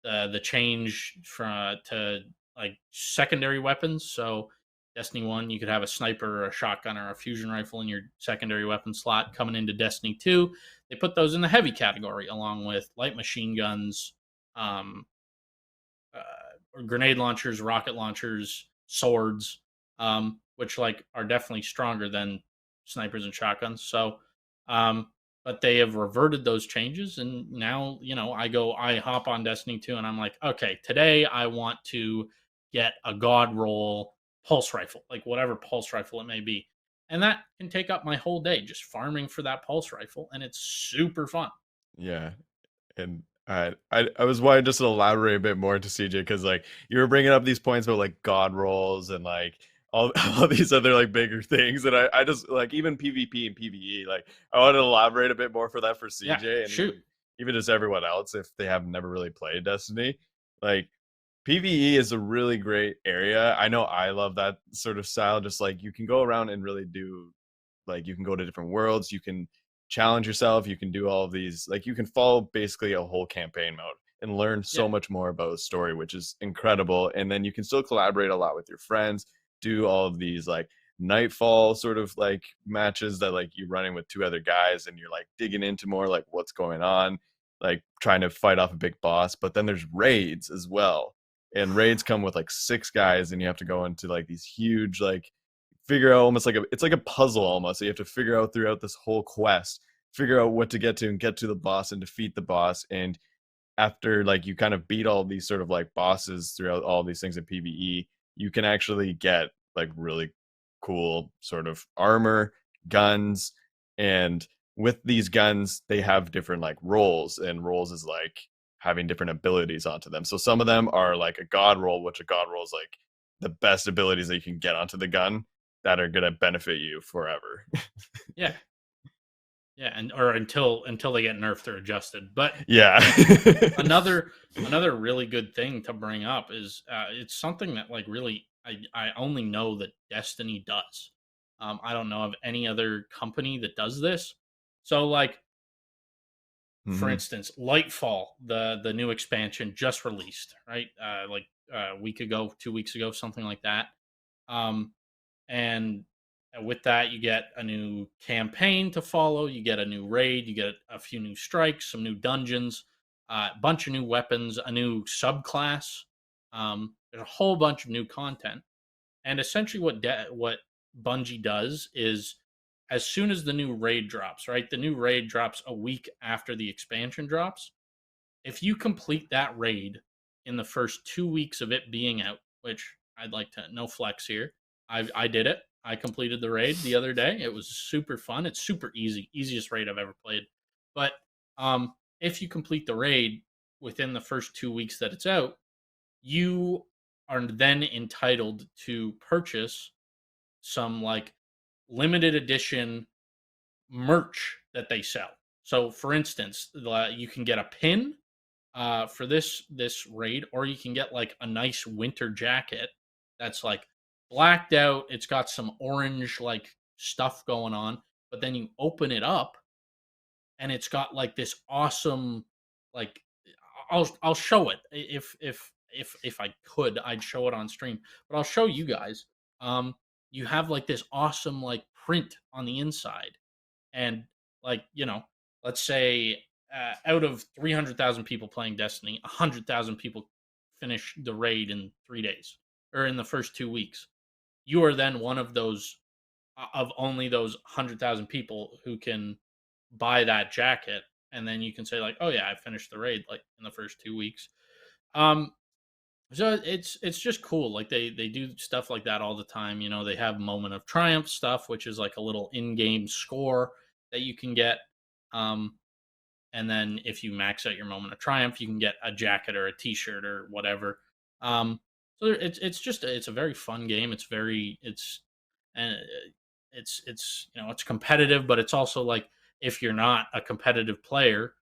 the change to like secondary weapons. So Destiny 1, you could have a sniper or a shotgun or a fusion rifle in your secondary weapon slot. Coming into Destiny 2, they put those in the heavy category along with light machine guns, grenade launchers, rocket launchers, swords, which like are definitely stronger than snipers and shotguns. So, but they have reverted those changes, and now I hop on Destiny 2, and I'm like, okay, today I want to get a god roll pulse rifle, like whatever pulse rifle it may be, and that can take up my whole day just farming for that pulse rifle, and it's super fun. Yeah. And I was wanting just to elaborate a bit more to CJ, because like you were bringing up these points about like god rolls and like all these other like bigger things, and I just like even PvP and PvE, like I want to elaborate a bit more for that for CJ, Yeah, and shoot. even just everyone else if they have never really played Destiny. Like PvE is a really great area. I know I love that sort of style. Just like you can go around and really do, like you can go to different worlds, you can challenge yourself, you can do all of these, like you can follow basically a whole campaign mode and learn so Yeah. much more about the story, which is incredible. And then you can still collaborate a lot with your friends, do all of these like nightfall sort of like matches that like you're running with two other guys and you're like digging into more like what's going on, like trying to fight off a big boss. But then there's raids as well, and raids come with like 6 guys, and you have to go into like these huge like figure out almost like it's like a puzzle almost. So you have to figure out throughout this whole quest, figure out what to get to and get to the boss and defeat the boss. And after like you kind of beat all these sort of like bosses throughout all these things in PvE, you can actually get like really cool sort of armor, guns, and with these guns they have different like roles, and roles is like having different abilities onto them. So some of them are like a god roll, which a god roll is like the best abilities that you can get onto the gun that are going to benefit you forever. Yeah. Yeah, and or until they get nerfed or adjusted. But Yeah. another really good thing to bring up is it's something that like really I only know that Destiny does. I don't know of any other company that does this. So like for instance, Lightfall, the new expansion just released, right? Like a week ago, 2 weeks ago, something like that. And with that, you get a new campaign to follow. You get a new raid. You get a few new strikes, some new dungeons, a bunch of new weapons, a new subclass. There's a whole bunch of new content. And essentially, what Bungie does is, as soon as the new raid drops, right? The new raid drops a week after the expansion drops. If you complete that raid in the first 2 weeks of it being out, which I'd like to no flex here, I did it. I completed the raid the other day. It was super fun. It's super easy, easiest raid I've ever played. But if you complete the raid within the first 2 weeks that it's out, you are then entitled to purchase some like limited edition merch that they sell. So, for instance, you can get a pin for this raid, or you can get like a nice winter jacket that's like blacked out. It's got some orange like stuff going on, but then you open it up and it's got like this awesome like I'll show it if if I could, I'd show it on stream, but I'll show you guys. You have like this awesome like print on the inside, and like let's say out of 300,000 people playing Destiny, 100,000 people finish the raid in 3 days or in the first 2 weeks. You are then one of those of only those 100,000 people who can buy that jacket, and then you can say like, oh yeah, I finished the raid like in the first 2 weeks. Um, so it's just cool. Like they do stuff like that all the time. They have moment of triumph stuff, which is like a little in-game score that you can get. And then if you max out your moment of triumph, you can get a jacket or a T-shirt or whatever. So it's a very fun game. And it's competitive, but it's also like if you're not a competitive player,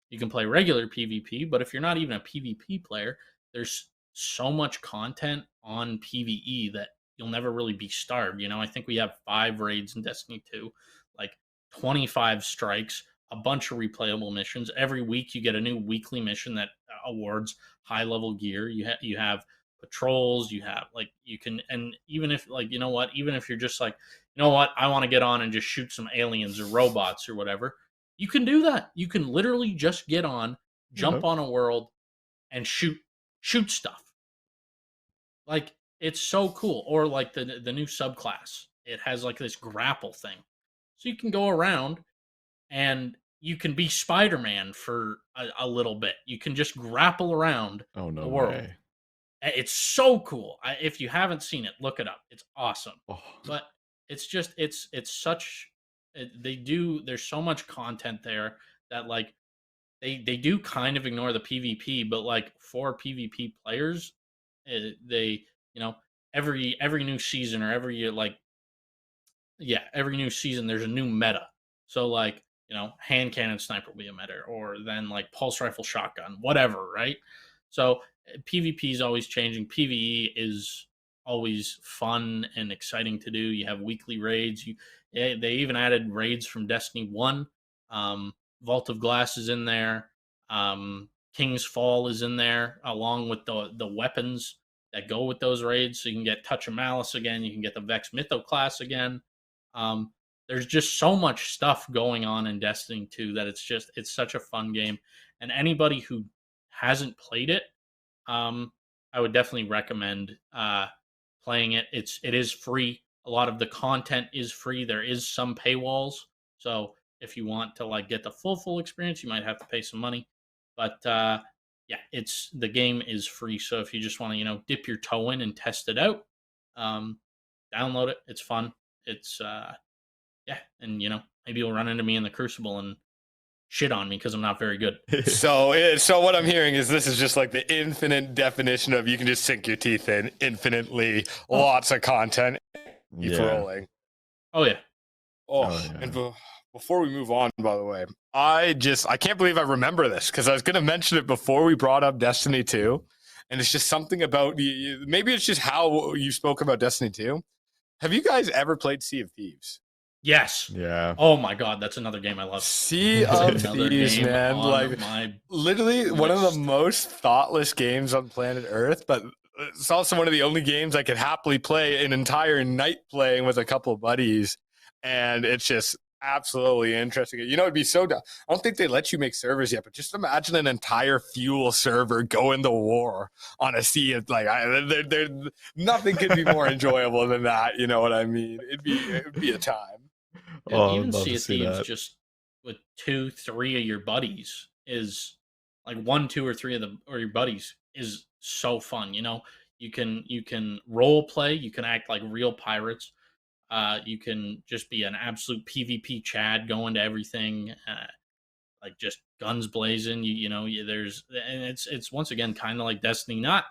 you can play regular PvP. But if you're not even a PvP player, there's so much content on PvE that you'll never really be starved. I think we have 5 raids in Destiny 2, like 25 strikes, a bunch of replayable missions. Every week you get a new weekly mission that awards high level gear. You have patrols, you have like you can, and even if like even if you're just like, I want to get on and just shoot some aliens or robots or whatever, you can do that. You can literally just get on, jump on a world, and shoot stuff. Like it's so cool. Or like the new subclass, it has like this grapple thing, so you can go around and you can be Spider-Man for a little bit. You can just grapple around Oh no the world. way. It's so cool. If you haven't seen it, look it up. It's awesome. Oh. But it's just there's so much content there that like they do kind of ignore the PvP, but like for PvP players, they every new season or every year, like every new season there's a new meta. So like hand cannon sniper will be a meta, or then like pulse rifle shotgun, whatever, right? So PvP is always changing. PvE is always fun and exciting to do. You have weekly raids. They even added raids from Destiny 1. Vault of Glass is in there. King's Fall is in there, along with the weapons that go with those raids. So you can get Touch of Malice again. You can get the Vex Mytho class again. There's just so much stuff going on in Destiny 2 that it's such a fun game. And anybody who hasn't played it, I would definitely recommend playing it. It is free. A lot of the content is free. There is some paywalls. So if you want to like get the full experience, you might have to pay some money. But the game is free. So if you just want to, dip your toe in and test it out, download it. It's fun. It's and maybe you'll run into me in the Crucible and shit on me because I'm not very good. So what I'm hearing is this is just like the infinite definition of you can just sink your teeth in infinitely, lots of content, keep rolling. Oh yeah. And before we move on, by the way, I can't believe I remember this because I was going to mention it before we brought up Destiny 2, and it's just something about maybe it's just how you spoke about Destiny 2. Have you guys ever played Sea of Thieves? Yes. Yeah. Oh my God, that's another game I love. Sea of Thieves, man. Like literally one of the most thoughtless games on planet Earth, but it's also one of the only games I could happily play an entire night playing with a couple of buddies, and it's just absolutely interesting. It'd be so dumb. I don't think they let you make servers yet, but just imagine an entire fuel server going to war on a sea of nothing could be more enjoyable than that. You know what I mean? It'd be a time. Even Sea of Thieves, just with 2, 3 of your buddies is like 1, 2, or 3 of your buddies is so fun. You can role play. You can act like real pirates. You can just be an absolute PvP Chad going to everything, like just guns blazing. It's once again kind of like Destiny, not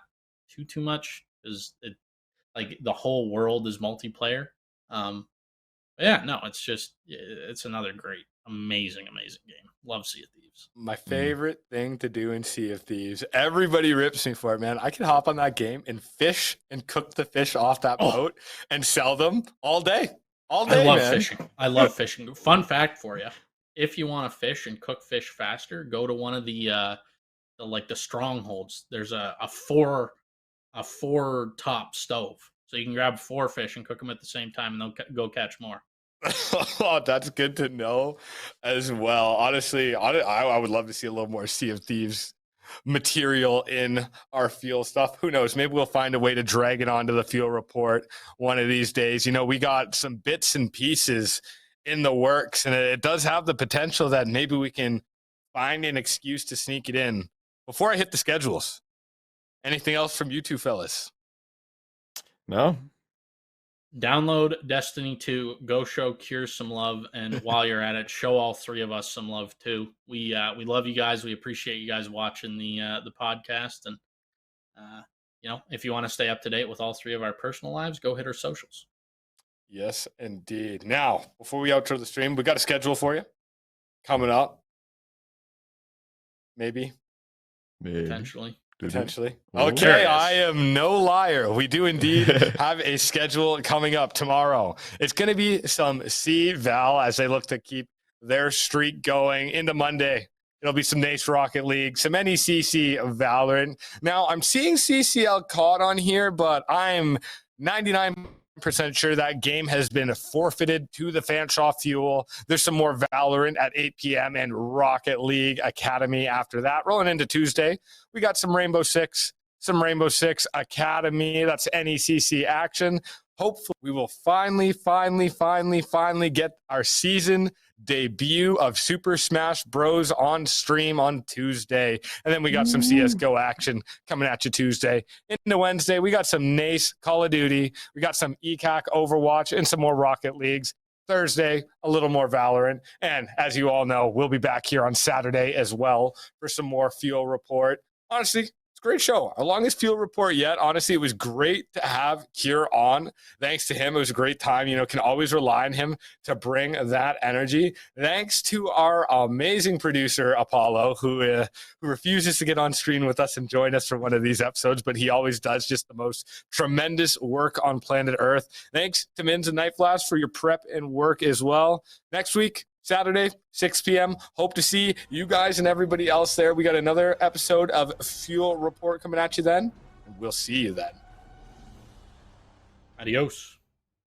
too much because like the whole world is multiplayer. It's another great, amazing game. Love Sea of Thieves. My favorite thing to do in Sea of Thieves. Everybody rips me for it, man. I can hop on that game and fish and cook the fish off that boat and sell them all day. All day, I love man. fishing. I love fishing. Fun fact for you. If you want to fish and cook fish faster, go to one of the the strongholds. There's a four top stove, so you can grab 4 fish and cook them at the same time, and they'll go catch more. Oh, that's good to know as well. Honestly, I would love to see a little more Sea of Thieves material in our fuel stuff. Who knows? Maybe we'll find a way to drag it onto the fuel report one of these days. You know, we got some bits and pieces in the works, and it does have the potential that maybe we can find an excuse to sneak it in. Before I hit the schedules, anything else from you two fellas? No. Download Destiny 2, go show Cure some love, and while you're at it, show all 3 of us some love too. We love you guys. We appreciate you guys watching the podcast, and you know, if you want to stay up to date with all 3 of our personal lives, go hit our socials. Yes, indeed. Now, before we outro the stream, we got a schedule for you coming up. Maybe. Potentially. Okay, I am no liar. We do indeed have a schedule coming up tomorrow. It's going to be some C-Val as they look to keep their streak going into Monday. It'll be some NACE Rocket League, some NECC Valorant. Now, I'm seeing CCL CoD on here, but I'm 99% sure that game has been forfeited to the Fanshawe Fuel. There's some more Valorant at 8 p.m. and Rocket League Academy after that. Rolling into Tuesday, we got some Rainbow Six Academy. That's NECC action. Hopefully, we will finally get our season debut of Super Smash Bros. On stream on Tuesday. And then we got some CSGO action coming at you Tuesday. Into Wednesday, we got some NACE, Call of Duty. We got some ECAC, Overwatch, and some more Rocket Leagues. Thursday, a little more Valorant. And as you all know, we'll be back here on Saturday as well for some more Fuel Report. Honestly, great show. Our longest Fuel Report yet. Honestly, it was great to have Cure on. Thanks to him. It was a great time. You know, can always rely on him to bring that energy. Thanks to our amazing producer, Apollo, who refuses to get on screen with us and join us for one of these episodes, but he always does just the most tremendous work on planet Earth. Thanks to Mins and Nightflash for your prep and work as well. Next week, Saturday, 6 p.m. Hope to see you guys and everybody else there. We got another episode of Fuel Report coming at you then. And we'll see you then. Adios.